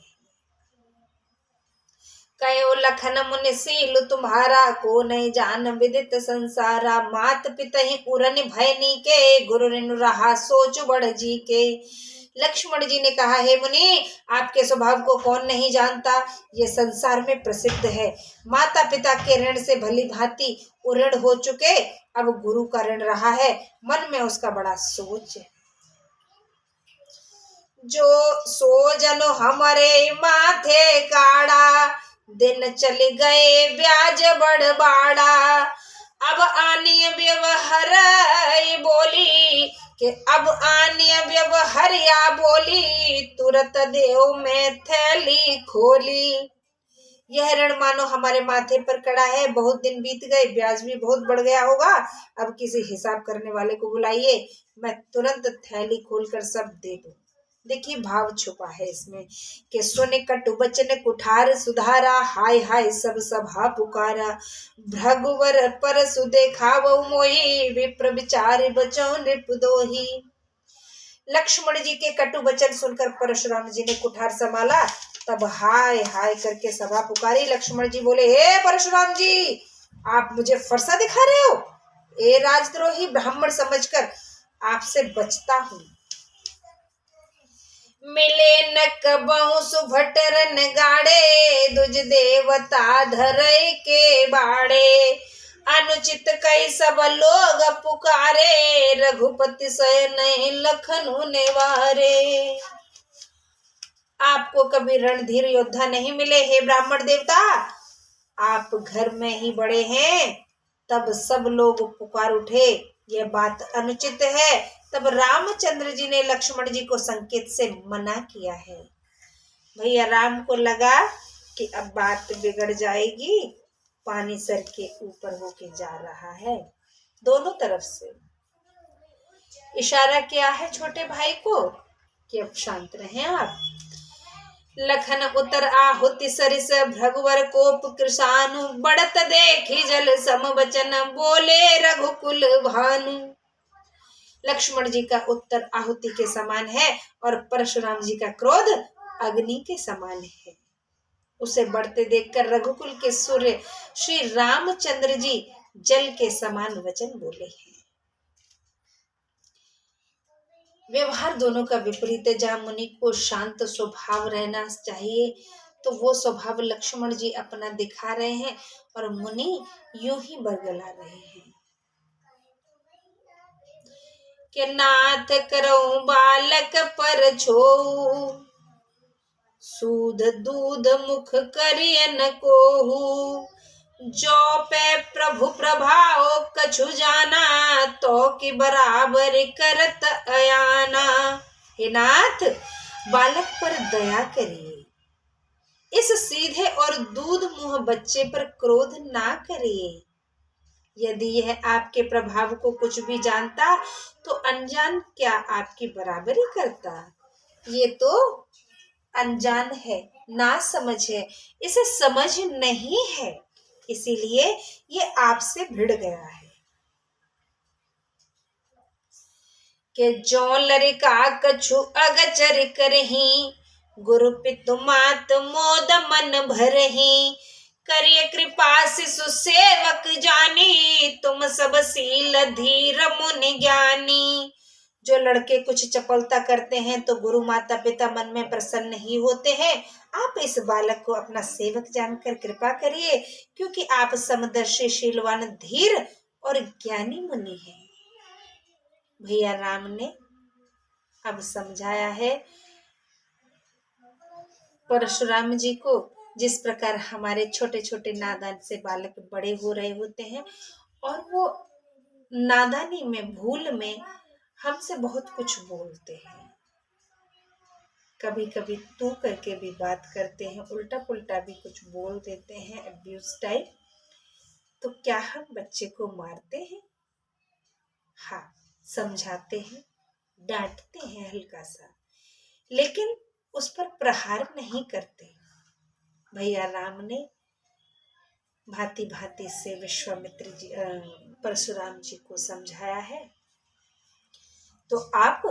Speaker 1: कयो लखन मुनि सील तुम्हारा, को नहीं जान विदित संसारा। मात पिता ही उरन भयनी के, गुरु रिनु रहा सोच बढ़ जी के। लक्ष्मण जी ने कहा हे मुनि, आपके स्वभाव को कौन नहीं जानता, ये संसार में प्रसिद्ध है। माता पिता के ऋण से भली भांति उऋण हो चुके, अब गुरु का ऋण रहा है, मन में उसका बड़ा सोच है। जो सो जनो हमारे माथे काड़ा, दिन चले गए ब्याज बढ़ बाड़ा। अब आनिय व्यवहार बोली कि अब आनिय व्यवहारिया बोली, तुरंत देव में थैली खोली। यह ऋण मानो हमारे माथे पर कड़ा है, बहुत दिन बीत गए, ब्याज भी बहुत बढ़ गया होगा। अब किसी हिसाब करने वाले को बुलाइए, मैं तुरंत थैली खोलकर सब दे दूं। देखिए भाव छुपा है इसमें कि सुने कटु बचन कुठार सुधारा, हाय हाय सब सभा पुकारा। भृगुवर परसु देखावो मोहि, विप्र विचार बचो नृपदोही। लक्ष्मण जी के कटु वचन सुनकर परशुराम जी ने कुठार संभाला, तब हाय हाय करके सभा पुकारी। लक्ष्मण जी बोले हे परशुराम जी, आप मुझे फरसा दिखा रहे हो? ए राजद्रोही ब्राह्मण समझकर आपसे बचता हूं। मिले न कबहु सुभटरन गाड़े, दुज देवता धरय के बाड़े। अनुचित कई सब लोग पुकारे, रघुपति शयन लखनऊ निवारे। आपको कभी रणधीर योद्धा नहीं मिले हे ब्राह्मण देवता, आप घर में ही बड़े हैं। तब सब लोग पुकार उठे, यह बात अनुचित है। तब रामचंद्र जी ने लक्ष्मण जी को संकेत से मना किया है। भैया राम को लगा कि अब बात बिगड़ जाएगी, पानी सर के ऊपर होके जा रहा है। दोनों तरफ से इशारा किया है छोटे भाई को कि अब शांत रहें आप। लखन उतर आहुति सरिस, भृगुवर कोप कृषानु, बढ़त देखी जल सम वचन, बोले रघुकुल भानु। लक्ष्मण जी का उत्तर आहुति के समान है और परशुराम जी का क्रोध अग्नि के समान है। उसे बढ़ते देखकर रघुकुल के सूर्य श्री रामचंद्र जी जल के समान वचन बोले हैं। व्यवहार दोनों का विपरीत है। जहाँ मुनि को शांत स्वभाव रहना चाहिए तो वो स्वभाव लक्ष्मण जी अपना दिखा रहे हैं और मुनि यूं ही बरगला रहे हैं कि नाथ करऊं बालक पर छोऊ, सूद दूध मुख करियन कोहू, जो पे प्रभु प्रभाव कछु जाना, तो की बराबर करत अयाना। हे नाथ, बालक पर दया करिए, इस सीधे और दूध मुंह बच्चे पर क्रोध ना करिए। यदि यह आपके प्रभाव को कुछ भी जानता तो अनजान क्या आपकी बराबरी करता। ये तो अनजान है, ना समझ है, इसे समझ नहीं है, इसीलिए ये आपसे भिड़ गया है। कि जो लरिका कछु अगचर करही, गुरु पितु मात मोद मन भरही, करिय कृपा शिशु सेवक जानी, तुम सब सील धीर मुनि ज्ञानी। जो लड़के कुछ चपलता करते हैं तो गुरु माता पिता मन में प्रसन्न ही होते हैं। आप इस बालक को अपना सेवक जानकर कृपा करिए, क्योंकि आप समदर्शी शीलवान धीर और ज्ञानी मुनि हैं। भैया राम ने अब समझाया है परशुराम जी को, जिस प्रकार हमारे छोटे छोटे नादान से बालक बड़े हो रहे होते हैं और वो नादानी में भूल में हमसे बहुत कुछ बोलते हैं, कभी कभी तू करके भी बात करते हैं, उल्टा पुल्टा भी कुछ बोल देते हैं, अब्यूज टाइप। तो क्या हम बच्चे को मारते हैं? हाँ, समझाते हैं, डांटते हैं हल्का सा, लेकिन उस पर प्रहार नहीं करते। भैया राम ने भांति भांति से विश्वामित्र जी परशुराम जी को समझाया है। तो आप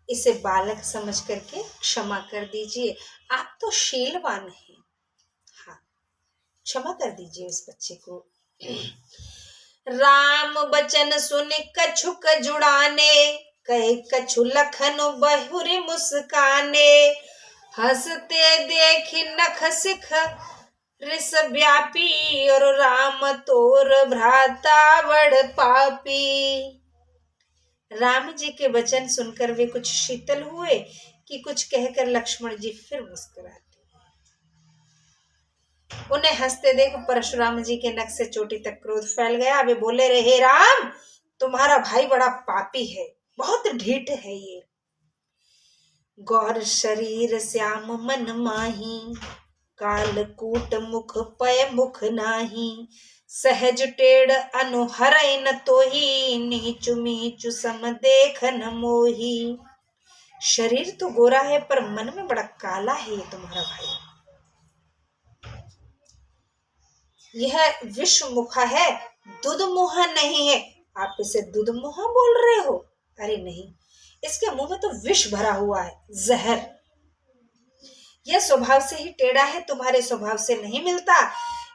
Speaker 1: इसे बालक समझ करके क्षमा कर दीजिए। आप तो शीलवान हैं, हाँ, क्षमा कर दीजिए इस बच्चे को। राम बचन सुन कछुक जुड़ाने, कहे कछु लखन बहुरी मुस्काने, हंसते देखी नख सिख रिस व्यापी, और राम तोर भ्राता बड़ पापी। राम जी के वचन सुनकर वे कुछ शीतल हुए कि कुछ कहकर लक्ष्मण जी फिर मुस्कुराते। उन्हें हंसते देख परशुराम जी के नख से चोटी तक क्रोध फैल गया। वे बोले रहे, राम, तुम्हारा भाई बड़ा पापी है, बहुत ढीठ है ये। गौर शरीर श्याम मन माही, कालकूट मुख पय मुख नाही, सहज टेढ़ अनुहरई न तोही, नीचु मीचु सम देख न मोही। शरीर तो गोरा है पर मन में बड़ा काला है ये तुम्हारा भाई। यह विषमुखा है, दुधमुहा नहीं है। आप इसे दुधमुहा बोल रहे हो? अरे नहीं, इसके मुंह में तो विष भरा हुआ है, जहर। यह स्वभाव से ही टेढ़ा है, तुम्हारे स्वभाव से नहीं मिलता।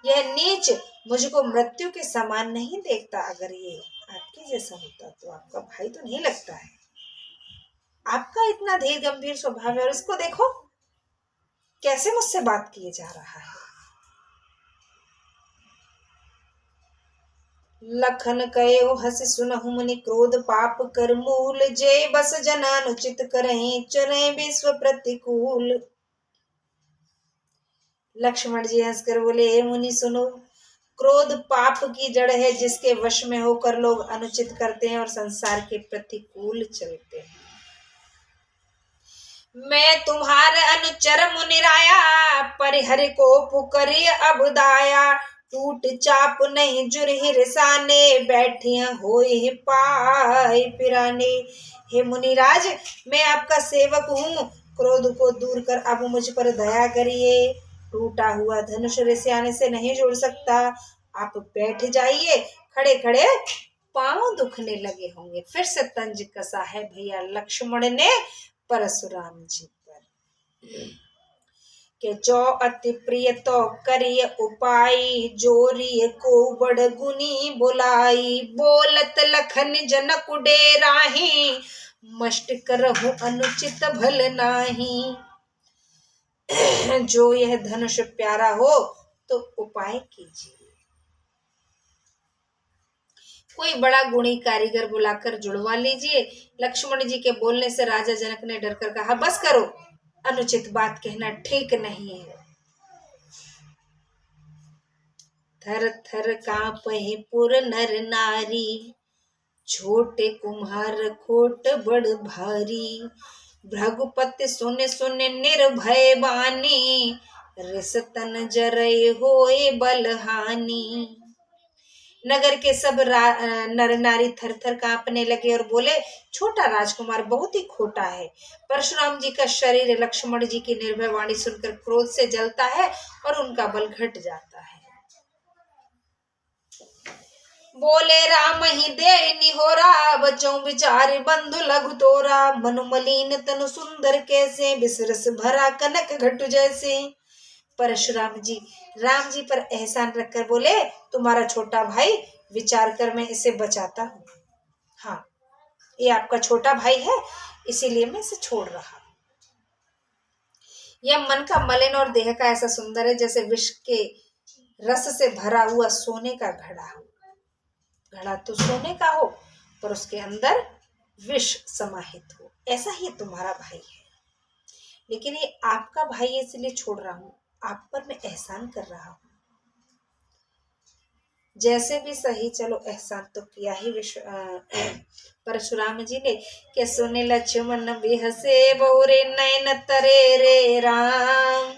Speaker 1: यह नीच मुझको मृत्यु के समान नहीं देखता। अगर ये आपके जैसा होता तो आपका भाई तो नहीं लगता है। आपका इतना धीर गंभीर स्वभाव है और इसको देखो कैसे मुझसे बात किए जा रहा है। लखन कयो हस सुनहु मुनि क्रोध पाप कर मूल, जय बस जनानुचित करहि चले विश्व प्रतिकूल। लक्ष्मण जी हंसकर बोले, हे मुनि सुनो, क्रोध पाप की जड़ है जिसके वश में होकर लोग अनुचित करते हैं और संसार के प्रतिकूल चलते हैं। मैं तुम्हारे अनुचर मुनिराया, परिहर को पुकरी अब दाया, टूट चाप नहीं जुरहि रिसाने, बैठी होए पाए पिराने। हे मुनिराज, मैं आपका सेवक हूँ, क्रोध को दूर कर अब मुझ पर दया करिए। टूटा हुआ धनुष रिसाने से नहीं जुड़ सकता, आप बैठ जाइए, खड़े खड़े पांव दुखने लगे होंगे। फिर से तंज कसा है भैया लक्ष्मण ने परशुराम जी पर के जो अति प्रिय तो करिय उपाय, जोरिय को बड़ गुनी बुलाई, बोलत लखन जनक डेराही, मष्ट करहु अनुचित भल नाही। जो यह धनुष प्यारा हो तो उपाय कीजिए, कोई बड़ा गुणी कारीगर बुलाकर जुड़वा लीजिए। लक्ष्मण जी के बोलने से राजा जनक ने डरकर कहा, बस करो, अनुचित बात कहना ठीक नहीं है। थर थर कांपहि पुर नर नारी, छोटे कुम्हार खोट बड़ भारी, भृगुपति सुन सुन निर्भय बानी, रिसतन जरय होए बलहानी। नगर के सब नर नारी थर थर कांपने लगे और बोले, छोटा राजकुमार बहुत ही खोटा है। परशुराम जी का शरीर लक्ष्मण जी की निर्भय वाणी सुनकर क्रोध से जलता है और उनका बल घट जाता है। बोले राम ही दे निहोरा, बचों बिचारे बंधु लघु तोरा, मनु मलिन तनु सुंदर कैसे, बिसरस भरा कनक घटु जैसे। परशुराम जी राम जी पर एहसान रखकर बोले, तुम्हारा छोटा भाई, विचार कर मैं इसे बचाता हूँ। हाँ, ये आपका छोटा भाई है, इसीलिए मैं इसे छोड़ रहा। यह मन का मलिन और देह का ऐसा सुंदर है जैसे विष के रस से भरा हुआ सोने का घड़ा। घड़ा तो सोने का हो पर उसके अंदर विष समाहित हो, ऐसा ही तुम्हारा भाई है। लेकिन ये आपका भाई है इसलिए छोड़ रहा हूं, आप पर मैं एहसान कर रहा हूं। जैसे भी सही, चलो एहसान तो किया ही परशुराम जी ने। के सुने लक्ष्मण भी हसे, बोरे नयन तरे रे राम,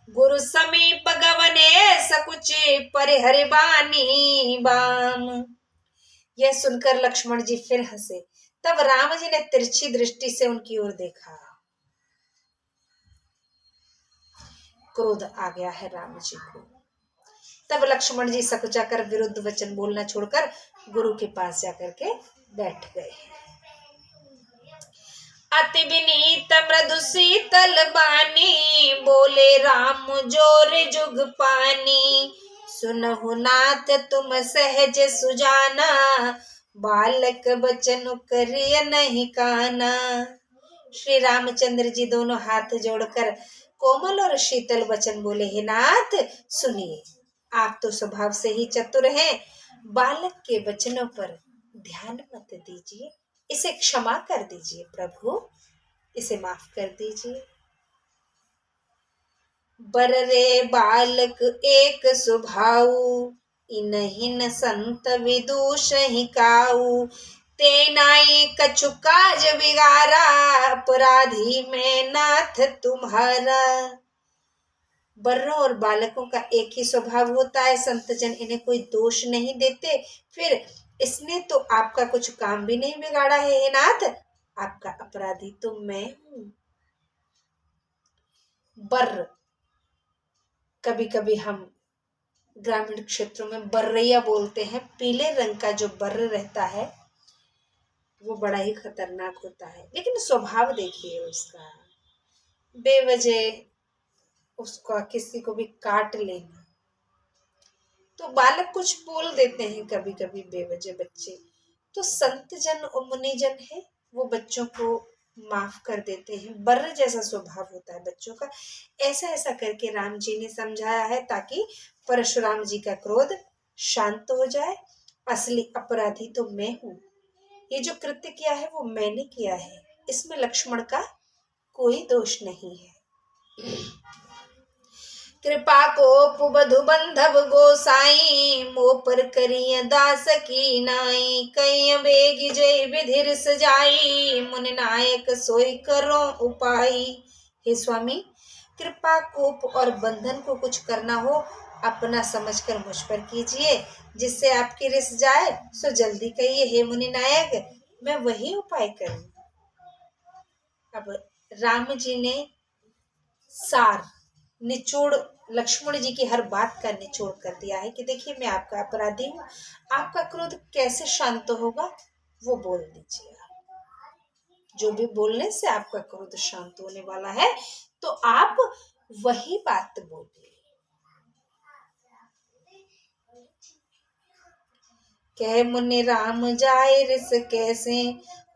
Speaker 1: गुरु समीप गवने सकुचे परिहर बानी बाम। यह सुनकर लक्ष्मण जी फिर हंसे। तब राम जी ने तिरछी दृष्टि से उनकी ओर देखा। क्रोध आ गया है राम जी को। तब लक्ष्मण जी सकुचा कर विरुद्ध वचन बोलना छोड़कर गुरु के पास जाकर के बैठ गए। अति विनीत मृदु शीतल बानी, बोले राम जोर जुग पानी, सुनहु नाथ तुम सहज सुजाना, बालक बचन करिय नहीं काना। श्री रामचंद्र जी दोनों हाथ जोड़कर कोमल और शीतल वचन बोले, हे नाथ सुनिए, आप तो स्वभाव से ही चतुर हैं, बालक के वचनों पर ध्यान मत दीजिए, इसे क्षमा कर दीजिए प्रभु, इसे माफ कर दीजिए। बर रे बालक एक स्वभाव, इनहिन संत विदुष ही काऊ, तेनाई कछु काज बिगारा, अपराधी में नाथ तुम्हारा। बर्रों और बालकों का एक ही स्वभाव होता है, संतजन इन्हें कोई दोष नहीं देते, फिर इसने तो आपका कुछ काम भी नहीं बिगाड़ा है हे नाथ, आपका अपराधी तो मैं हूं। बर्र, कभी कभी हम ग्रामीण क्षेत्रों में बर्रैया बोलते हैं। पीले रंग का जो बर्र रहता है वो बड़ा ही खतरनाक होता है, लेकिन स्वभाव देखिए उसका, बेवजह उसका किसी को भी काट लेना। तो बालक कुछ बोल देते हैं कभी कभी बेवजह बच्चे, तो संत जन और मुनिजन है वो बच्चों को माफ कर देते हैं। बर्र जैसा स्वभाव होता है बच्चों का। ऐसा ऐसा करके राम जी ने समझाया है ताकि परशुराम जी का क्रोध शांत हो जाए असली अपराधी तो मैं हूँ। ये जो कृत्य किया है वो मैंने किया है, इसमें लक्ष्मण का कोई दोष नहीं है। कृपा को बधु बंधव गोसाई, मो पर करिय दास की नाई। कई बेगी जय विधिर सजाई, मुनि नायक सोई करो उपाई। हे स्वामी, कृपा कोप और बंधन को कुछ करना हो अपना समझकर मुझ पर कीजिए, जिससे आपकी रिस जाए सो जल्दी कहिए। हे मुनि नायक, मैं वही उपाय करूं। अब राम जी ने सार निचोड़ लक्ष्मण जी की हर बात का निचोड़ कर दिया है कि देखिए मैं आपका अपराधी हूँ, आपका क्रोध कैसे शांत होगा वो बोल दीजिए। जो भी बोलने से आपका क्रोध शांत होने वाला है तो आप वही बात बोलिए। कह मुनि राम जाय रिस कैसे,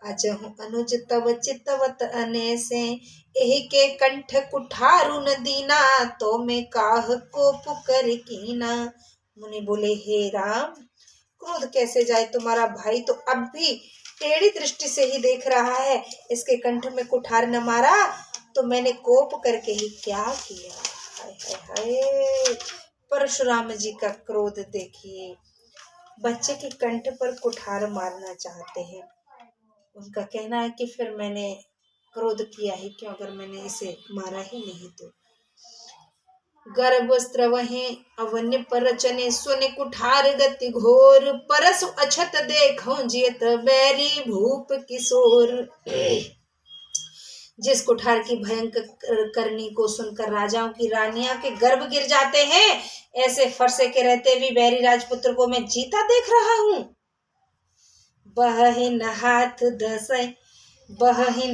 Speaker 1: अजहु अनुज तव चितवत अनेसे। एहि के कंठ कुठारु न दीना, तो मैं काह कोप कर कीना। मुनि बोले, हे राम, क्रोध कैसे जाए, तुम्हारा भाई तो अब भी टेढ़ी दृष्टि से ही देख रहा है। इसके कंठ में कुठार न मारा तो मैंने कोप करके ही क्या किया। हाय हाय हाय, परशुराम जी का क्रोध देखिए। बच्चे के कंठ पर कुठार मारना चाहते हैं। उनका कहना है कि फिर मैंने क्रोध किया ही क्यों, अगर मैंने इसे मारा ही नहीं तो। गर्भ स्त्रवहे अवन्य परचने, सुनि कुठार गति घोर। परसु अछत देखो जियत बैरी भूप किशोर। जिस कुठार की भयंकर करनी को सुनकर राजाओं की रानियां के गर्भ गिर जाते हैं, ऐसे फरसे के रहते भी बैरी राजपुत्र को मैं जीता देख रहा हूं। बहिन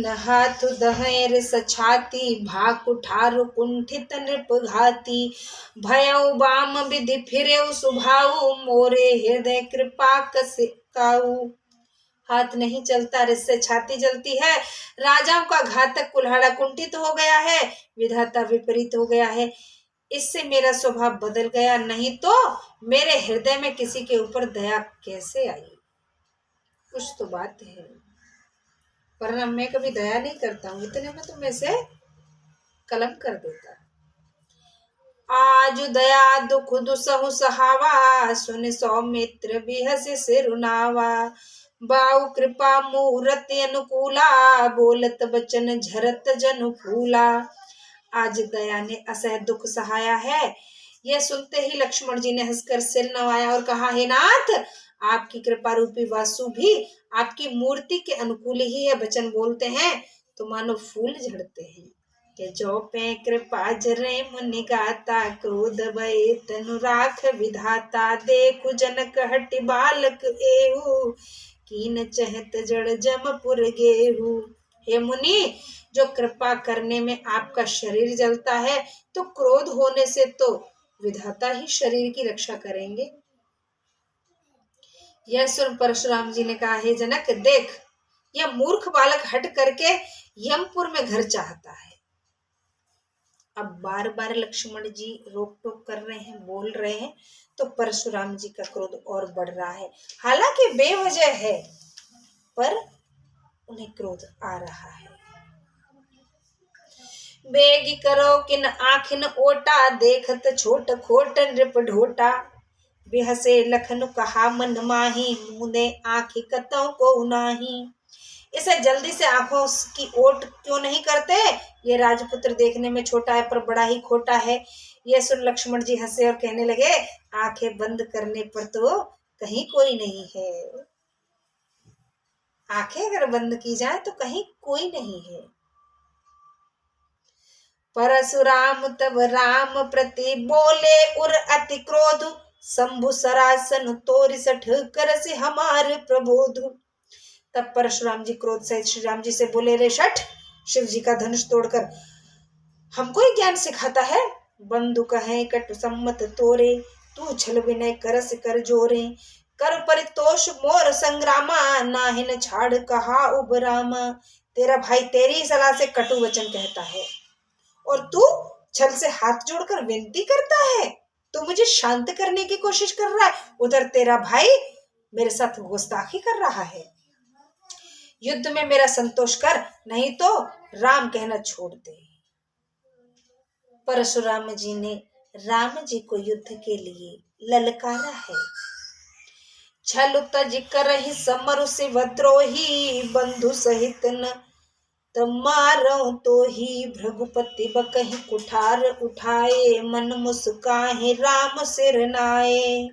Speaker 1: हाथ दहेर सछाती, भा कुठार कुंठित नृप घाती। भयउ बाम विधि फिरेउ सुभाऊ, मोरे हृदय कृपा कसे काऊ। हाथ नहीं चलता, रिससे छाती जलती है। राजाओं का घातक कुल्हाड़ा कुंठित हो गया है, विधाता विपरीत हो गया है। इससे मेरा स्वभाव बदल गया, नहीं तो मेरे हृदय में किसी के ऊपर दया कैसे आई। कुछ तो बात है, वरना मैं कभी दया नहीं करता हूँ, इतने में तो मैं से कलम कर देता। आज दया दुख दुसहु सहावा, सुन सौमित्र बिहस सिरुनावा। बाऊ कृपा मूरति अनुकूला, बोलत बचन झरत जन फूला। आज दया ने असह दुख सहाया है। यह सुनते ही लक्ष्मण जी ने हंसकर सिर नवाया और कहा, हे नाथ, आपकी कृपा रूपी वासु भी आपकी मूर्ति के अनुकूल ही है। वचन बोलते हैं तो मानो फूल झड़ते हैं। के जो पे कृपा जरे मुनि गाता, क्रोध भय तनु राख विधाता। देखु जनक हटि बालक एहु, कीन चहत जड़ जमपुर गेहू। हे मुनि, जो कृपा करने में आपका शरीर जलता है तो क्रोध होने से तो विधाता ही शरीर की रक्षा करेंगे। यह सुन परशुराम जी ने कहा, हे जनक, देख, यह मूर्ख बालक हट करके यमपुर में घर चाहता है। अब बार बार लक्ष्मण जी रोक टोक कर रहे हैं, बोल रहे हैं, तो परशुराम जी का क्रोध और बढ़ रहा है। हालांकि बेवजह है, पर उन्हें क्रोध आ रहा है। बेगी करो किन आखिन ओटा, देखत छोट खोट नृप ढोटा। बिहसे लखन कहा मन माही, मुने आँखि कतौ को नाही। इसे जल्दी से आंखों की ओट क्यों नहीं करते? ये राजपुत्र देखने में छोटा है पर बड़ा ही खोटा है। यह सुन लक्ष्मण जी हंसे और कहने लगे, आंखें बंद करने पर तो कहीं कोई नहीं है। आंखें अगर बंद की जाए तो कहीं कोई नहीं है। परशुराम तब राम प्रति बोले उर अति क्रोध, शंभु सरासन तोरि सठ करसि हमार प्रबोध। तब परशुराम जी क्रोध सहित श्री राम जी से बोले, रे शठ, शिव जी का धनुष तोड़कर हमको ही ज्ञान सिखाता है। बंधु कहे कटु सम्मत तोरे, तू छल विनय करस कर जोरे। कर परितोष मोर संग्रामा, नाहिन छाड़ कहा उबरामा। तेरा भाई तेरी सलाह से कटु वचन कहता है और तू छल से हाथ जोड़कर विनती करता है। तो मुझे शांत करने की कोशिश कर रहा है। उधर तेरा भाई मेरे साथ गुस्ताखी कर रहा है। युद्ध में मेरा संतोष कर, नहीं तो राम कहना छोड़ दे। परशुराम जी ने राम जी को युद्ध के लिए ललकारा है। छल तज करहि समरु से विद्रोही, बंधु सहित न मारऊ तो ही। भृगुपति बकहि कुठार उठाए, मन मुस्काहे राम सिर नाए।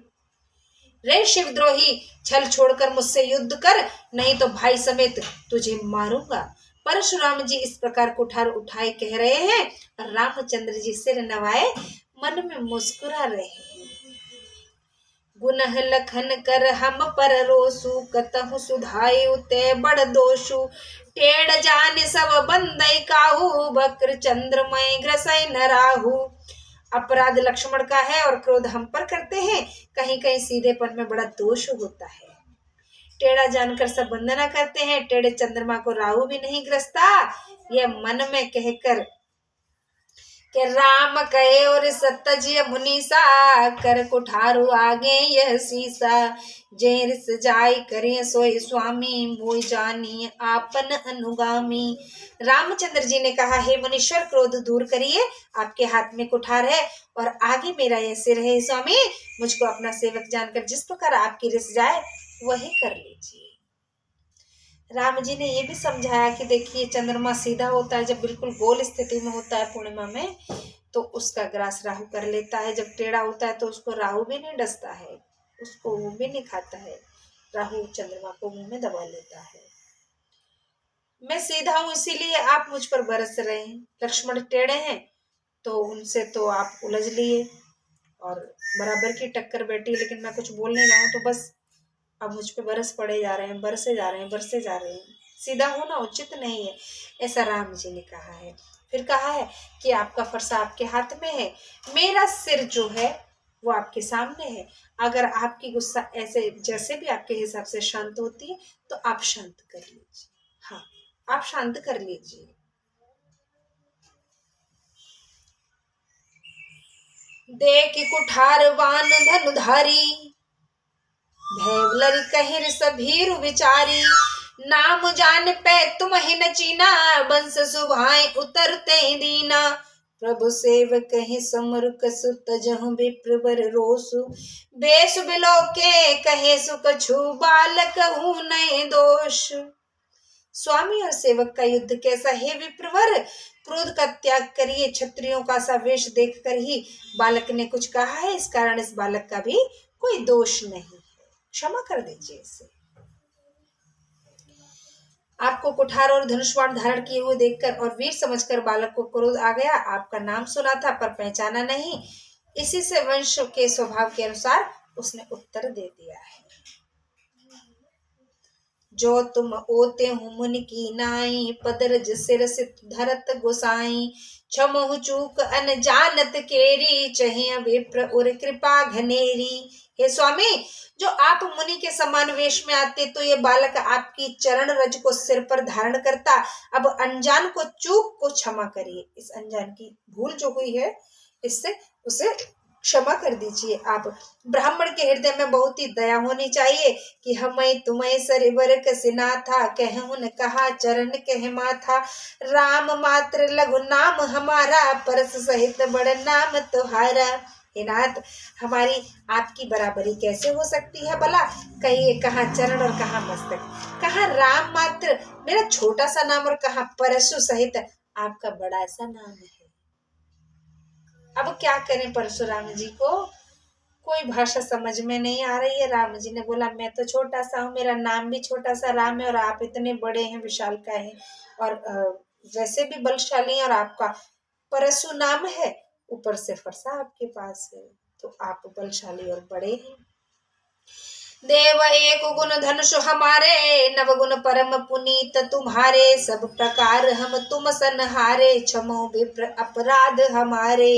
Speaker 1: रे शिवद्रोही, छल छोड़कर मुझसे युद्ध कर, नहीं तो भाई समेत तुझे मारूंगा। परशुराम जी इस प्रकार कुठार उठाए कह रहे हैं और रामचंद्र जी सिर नवाए मन में मुस्कुरा रहे हैं। गुनह लखन कर हम पर रोसु, कतहु सुधायु ते बड़ दोषु। टेढ़ जान सब बंदई काहू, बक्र चंद्रमय ग्रसै न राहु। अपराध लक्ष्मण का है और क्रोध हम पर करते हैं, कहीं कहीं सीधेपन में बड़ा दोष होता है। टेढ़ा जानकर सब वंदना करते हैं, टेढ़े चंद्रमा को राहु भी नहीं ग्रसता। यह मन में कहकर कि राम कहे और सतजिय मुनीसा, कर कुठारु आगे यह सीसा। जेर सजाई करें सोई स्वामी, मोई जानी आपन अनुगामी। रामचंद्र जी ने कहा, हे मुनीश्वर क्रोध दूर करिए, आपके हाथ में कुठार है और आगे मेरा यह सिर है। स्वामी मुझको अपना सेवक जानकर जिस प्रकार आपकी रिस जाए वही कर लीजिए। राम जी ने ये भी समझाया कि देखिए चंद्रमा सीधा होता है जब बिल्कुल गोल स्थिति में होता है पूर्णिमा में, तो उसका ग्रास राहु कर लेता है। जब टेढ़ा होता है तो उसको राहु भी नहीं डसता है, उसको वो भी नहीं खाता है। राहु चंद्रमा को मुंह में दबा लेता है। मैं सीधा हूं इसीलिए आप मुझ पर बरस रहे हैं। लक्ष्मण टेढ़े हैं तो उनसे तो आप उलझ लिए और बराबर की टक्कर बैठी, लेकिन मैं कुछ बोल नहीं रहा हूं तो बस अब मुझ पे बरस पड़े जा रहे हैं, बरसे जा रहे हैं, बरसे जा रहे हैं। सीधा होना उचित नहीं है, ऐसा राम जी ने कहा है। फिर कहा है कि आपका फरसा आपके हाथ में है, मेरा सिर जो है वो आपके सामने है। अगर आपकी गुस्सा ऐसे जैसे भी आपके हिसाब से शांत होती है तो आप शांत कर लीजिए। हाँ, आप शांत कर लीजिए। देख कुठार बान धनुधारी, भैवलर कहिर सभीरु विचारी। नाम जान पे तुम ही न चीना, बंस सुभाए उतरते दीना। प्रभु सेवक कहि समर कसु, तजहु विप्रवर रोसु। बेसु बिलो के कहे सुख छु, बालक हूँ नए दोष। स्वामी और सेवक का युद्ध कैसा है विप्रवर, क्रोध का त्याग करिए, क्षत्रियों का सा वेश देखकर ही बालक ने कुछ कहा है, इस कारण इस बालक का भी कोई दोष नहीं, क्षमा कर दीजिए इसे। आपको कुठार और धनुष बाण धारण किए हुए देखकर और वीर समझकर बालक को क्रोध आ गया। आपका नाम सुना था पर पहचाना नहीं, इसी से वंश के स्वभाव के अनुसार उसने उत्तर दे दिया है। जो तुम ओते हूँ मुनि की नाई, पदरज सिर सित धरत गोसाई। क्षमहु चूक अनजानत केरी, चहिया विप्र उर कृपा घनेरी। हे स्वामी, जो आप मुनि के समान वेश में आते तो ये बालक आपकी चरण रज को सिर पर धारण करता। अब अनजान को चूक को क्षमा करिए, इस अनजान की भूल जो हुई है इससे उसे क्षमा कर दीजिए आप। ब्राह्मण के हृदय में बहुत ही दया होनी चाहिए कि हमें तुम्हें सरिवर कसिना था, कहूँ न कहा चरण कह माथा। राम मात्र लघु नाम हमारा, परस सहित बड़ नाम तुम्हारा। हे नाथ, हमारी आपकी बराबरी कैसे हो सकती है भला? कहिए कहाँ चरण और कहाँ मस्तक, कहाँ राम मात्र मेरा छोटा सा नाम और कहाँ परशु सहित आपका बड़ा सा नाम है। अब क्या करें परशुराम जी को, कोई भाषा समझ में नहीं आ रही है। राम जी ने बोला, मैं तो छोटा सा हूँ, मेरा नाम भी छोटा सा राम है और आप इतने बड़े हैं, विशालकाय हैं और वैसे भी बलशाली हैं और आपका परशु नाम है, ऊपर से फरसा आपके पास है, तो आप बलशाली और बड़े हैं। देव एक गुण धनुष हमारे, नव गुण परम पुनीत तुम्हारे। सब प्रकार हम तुम सनहारे, क्षमो विप्र अपराध हमारे।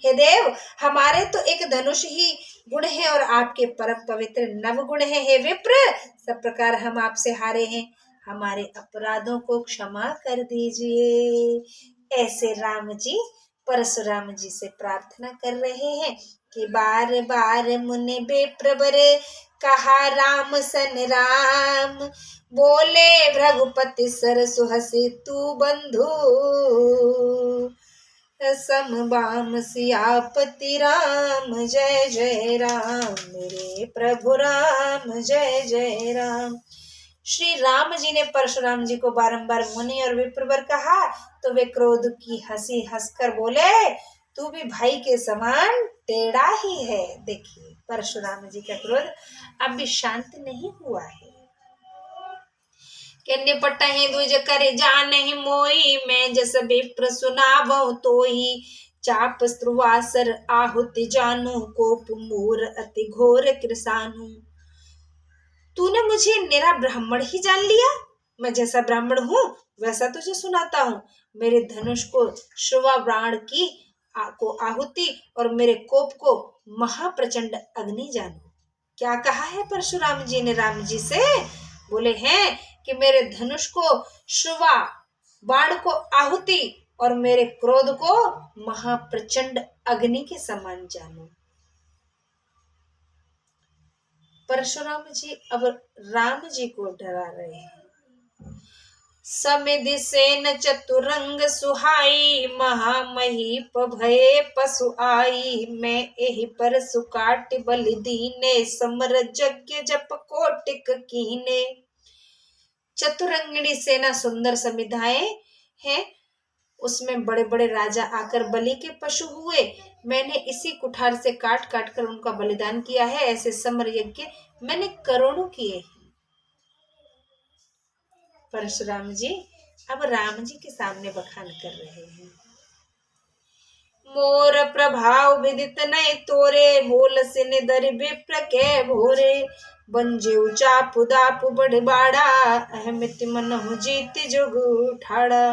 Speaker 1: हे देव, हमारे तो एक धनुष ही गुण है और आपके परम पवित्र नव गुण है। हे विप्र, सब प्रकार हम आपसे हारे हैं, हमारे अपराधों को क्षमा कर दीजिए। ऐसे राम जी परशुराम जी से प्रार्थना कर रहे हैं कि बार बार मुनि बेप्रवर, कहा राम सन राम, बोले भृगुपति सरसु हसी तू बंधु, सम बाम सियापति राम जय जय राम, मेरे प्रभु राम जय जय राम। श्री राम जी ने परशुराम जी को बारंबार मुनि और विप्रवर कहा तो वे क्रोध की हंसी हंसकर बोले, तू भी भाई के समान टेढ़ा ही है। देखिए परशुराम जी का क्रोध अब भी शांत नहीं हुआ है। के निपट ही द्विज करे जान ही मोई, मैं जस विप्र सुनावो तोई, चाप स्त्रुवासर आहुति जानू, कोप मूर अति घोर कृसानु। तूने मुझे निरा ब्राह्मण ही जान लिया, मैं जैसा ब्राह्मण हूँ वैसा तुझे सुनाता हूँ। मेरे धनुष को श्रुवा बाण की को आहुति और मेरे कोप को महाप्रचंड अग्नि जानो। क्या कहा है परशुराम जी ने राम जी से? बोले हैं कि मेरे धनुष को श्रुवा बाण को आहुति और मेरे क्रोध को महाप्रचंड अग्नि के समान जानो। परशुराम जी अब राम जी को डरा रहे हैं। समिधि सेन चतुरंग सुहाई, महामहीप भये पशु आई, मैं एहि पर सुकाट बलि दीने, समर यज्ञ जप कोटिक कीने। चतुरंगिणी सेना सुंदर समिधाएं हैं, उसमें बड़े बड़े राजा आकर बलि के पशु हुए, मैंने इसी कुठार से काट काट कर उनका बलिदान किया है। ऐसे समर यज्ञ मैंने करोड़ों किए हैं। परशुराम जी अब राम जी के सामने बखान कर रहे हैं। मोर प्रभाव विदित नहीं तोरे, बोल सिन दर विप्र के भोरे, बंजेउ चापु दापु बड़ बाड़ा, अहमित मन हूँ जीत जुग ठाड़ा।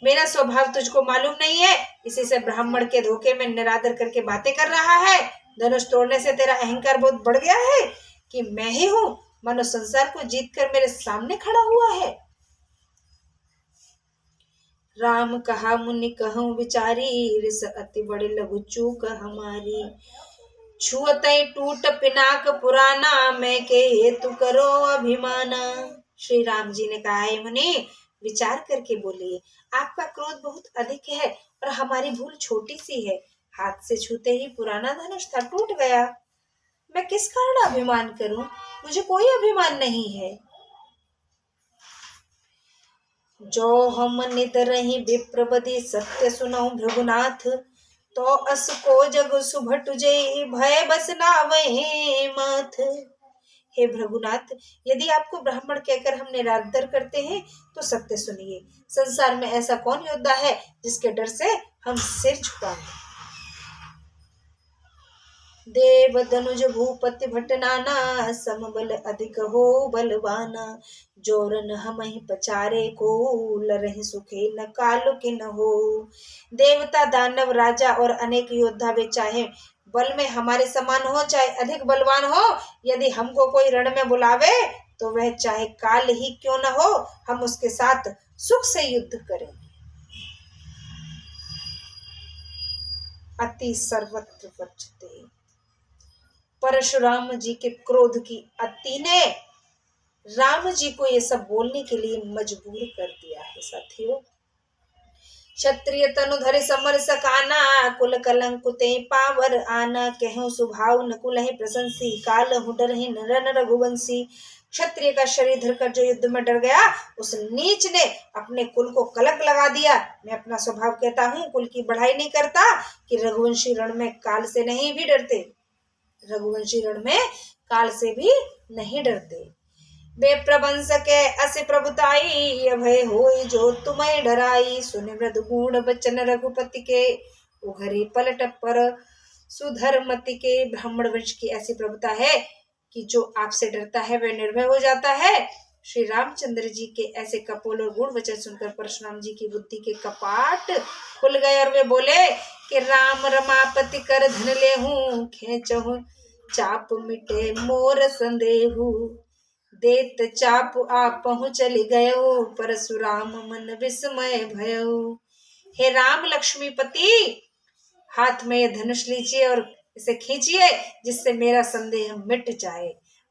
Speaker 1: मेरा स्वभाव तुझको मालूम नहीं है, इसी से ब्राह्मण के धोखे में निरादर करके बातें कर रहा है। धनुष तोड़ने से तेरा अहंकार बहुत बढ़ गया है कि मैं ही हूँ मानो संसार को जीत कर मेरे सामने खड़ा हुआ है। राम कहा मुनि कहूँ विचारी, रिस अति बड़े लघु चूक हमारी, छुअतई टूट पिनाक पुराना, मैं के हेतु करो अभिमाना। श्री राम जी ने कहा है मुनि विचार करके बोलिए, आपका क्रोध बहुत अधिक है और हमारी भूल छोटी सी है। हाथ से छूते ही पुराना धनुष था, टूट गया। मैं किस कारण अभिमान करूं? मुझे कोई अभिमान नहीं है। जो हम नित रही विप्रपति, सत्य सुनऊ भृगुनाथ, तो अस को जग सुभट जय, भय बस नावहि माथ। हे भृगुनाथ, यदि आपको ब्राह्मण कहकर हम निरादर करते हैं तो सत्य सुनिए। संसार में ऐसा कौन योद्धा है जिसके डर से हम सिर झुकाएं? देव धनुज भूपति भट नाना, समबल अधिक हो बलवाना, जोरन हमहि पचारे को, लरहि सुखे न कालु किन हो। देवता दानव राजा और अनेक योद्धा वे चाहे बल में हमारे समान हो चाहे अधिक बलवान हो, यदि हमको कोई रण में बुलावे तो वह चाहे काल ही क्यों न हो, हम उसके साथ सुख से युद्ध करेंगे। अति सर्वत्र वर्जते। परशुराम जी के क्रोध की अति ने राम जी को ये सब बोलने के लिए मजबूर कर दिया है। साथियों, क्षत्रिय तनु धरि समर सकाना, कुल कलंकुते पावर आना, कहूँ सुभाव नकुल ही प्रशंसी, काल हूँ डर ही नरन रघुवंशी। क्षत्रिय का शरीर धरकर जो युद्ध में डर गया, उस नीच ने अपने कुल को कलंक लगा दिया। मैं अपना स्वभाव कहता हूँ, कुल की बढ़ाई नहीं करता कि रघुवंशी रण में काल से नहीं भी डरते। रघुवंशी रण में काल से भी नहीं डरते। वे प्रबंस के अस प्रभुताई, अभय होई जो तुम्हें डराई, सुन मृदु गुण बचन रघुपति के, उघरी पलट पर सुधरमति के। ब्राह्मण वंश की ऐसी प्रभुता है कि जो आपसे डरता है वह निर्भय हो जाता है। श्री रामचंद्र जी के ऐसे कपोल और गुण वचन सुनकर परशुराम जी की बुद्धि के कपाट खुल गए और वे बोले कि राम रमापति कर धन ले हूँ, खेचहु चाप मिटे मोर संदेहु, देत चाप आपहु चली गयो, परशुराम मन विस्मय भयो। हे राम लक्ष्मीपति, हाथ में ये धनुष लीजिए और इसे खींचिए जिससे मेरा संदेह मिट जाए।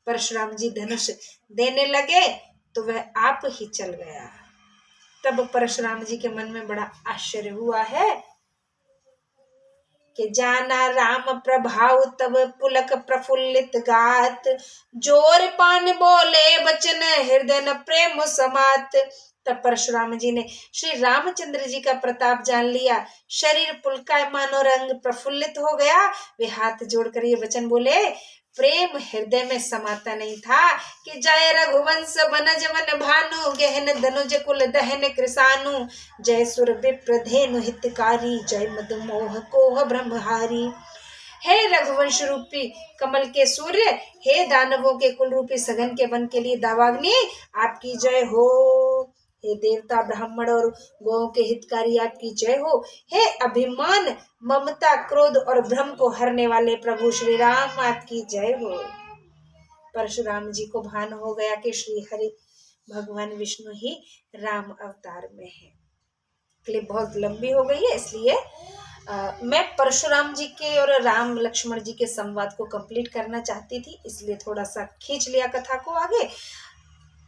Speaker 1: परशुराम जी धनुष देने लगे तो वह आप ही चल गया। तब परशुराम जी के मन में बड़ा आश्चर्य हुआ है कि जाना राम प्रभाव तब पुलक प्रफुल्लित गात, जोर पान बोले बचन हृदय न प्रेम समात। तब परशुराम जी ने श्री रामचंद्र जी का प्रताप जान लिया, शरीर पुलकायमान और रंग प्रफुल्लित हो गया। वे हाथ जोड़कर ये वचन बोले, प्रेम हृदय में समाता नहीं था कि जय रघुवंश बनज मन भानु, गहन धनुज कुल दहन कृसानु, जय सुर विप्र धेनु हितकारी, जय मद मोह कोह ब्रह्महारी। हे रघुवंश रूपी कमल के सूर्य, हे दानवों के कुल रूपी सघन के वन के लिए दावाग्नि, आपकी जय हो। हे देवता ब्राह्मण और गौओं के हितकारी, आपकी जय हो। हे अभिमान ममता क्रोध और भ्रम को हरने वाले प्रभु श्री राम, आपकी जय हो। परशुराम जी को भान हो गया कि श्री हरि भगवान विष्णु ही राम अवतार में है। क्लिप बहुत लंबी हो गई है, इसलिए मैं परशुराम जी के और राम लक्ष्मण जी के संवाद को कंप्लीट करना चाहती थी, इसलिए थोड़ा सा खींच लिया कथा को आगे।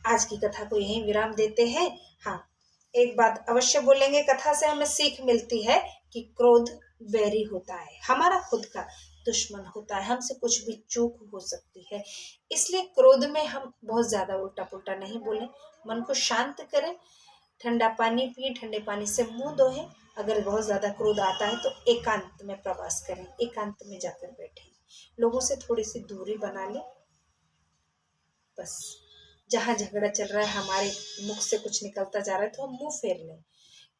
Speaker 1: आज की कथा को यहीं विराम देते हैं। हाँ, एक बात अवश्य बोलेंगे, कथा से हमें सीख मिलती है कि क्रोध बैरी होता है, हमारा खुद का दुश्मन होता है, हमसे कुछ भी चूक हो सकती है। इसलिए क्रोध में हम बहुत ज्यादा उल्टा पुल्टा नहीं बोलें, मन को शांत करें, ठंडा पानी पिए, ठंडे पानी से मुंह धोएं। अगर बहुत ज्यादा क्रोध आता है तो एकांत में प्रवास करें, एकांत में जाकर बैठें, लोगों से थोड़ी सी दूरी बना लें। बस जहां झगड़ा चल रहा है, हमारे मुख से कुछ निकलता जा रहा है तो हम मुंह फेर लें।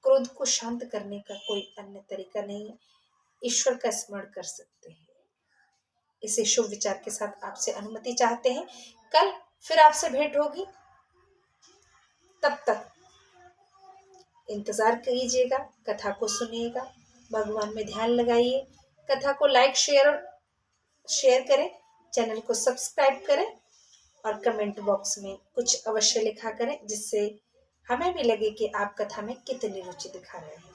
Speaker 1: क्रोध को शांत करने का कोई अन्य तरीका नहीं है, ईश्वर का स्मरण कर सकते हैं। इसे शुभ विचार के साथ आपसे अनुमति चाहते हैं। कल फिर आपसे भेंट होगी, तब तक इंतजार कीजिएगा, कथा को सुनिएगा, भगवान में ध्यान लगाइए, कथा को लाइक शेयर करें, चैनल को सब्सक्राइब करें और कमेंट बॉक्स में कुछ अवश्य लिखा करें, जिससे हमें भी लगे कि आप कथा में कितनी रुचि दिखा रहे हैं।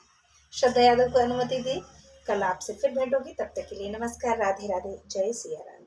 Speaker 1: श्रद्धा यादव को अनुमति दी, कल आपसे फिर भेंट होगी। तब तक के लिए नमस्कार, राधे राधे, जय सिया राम।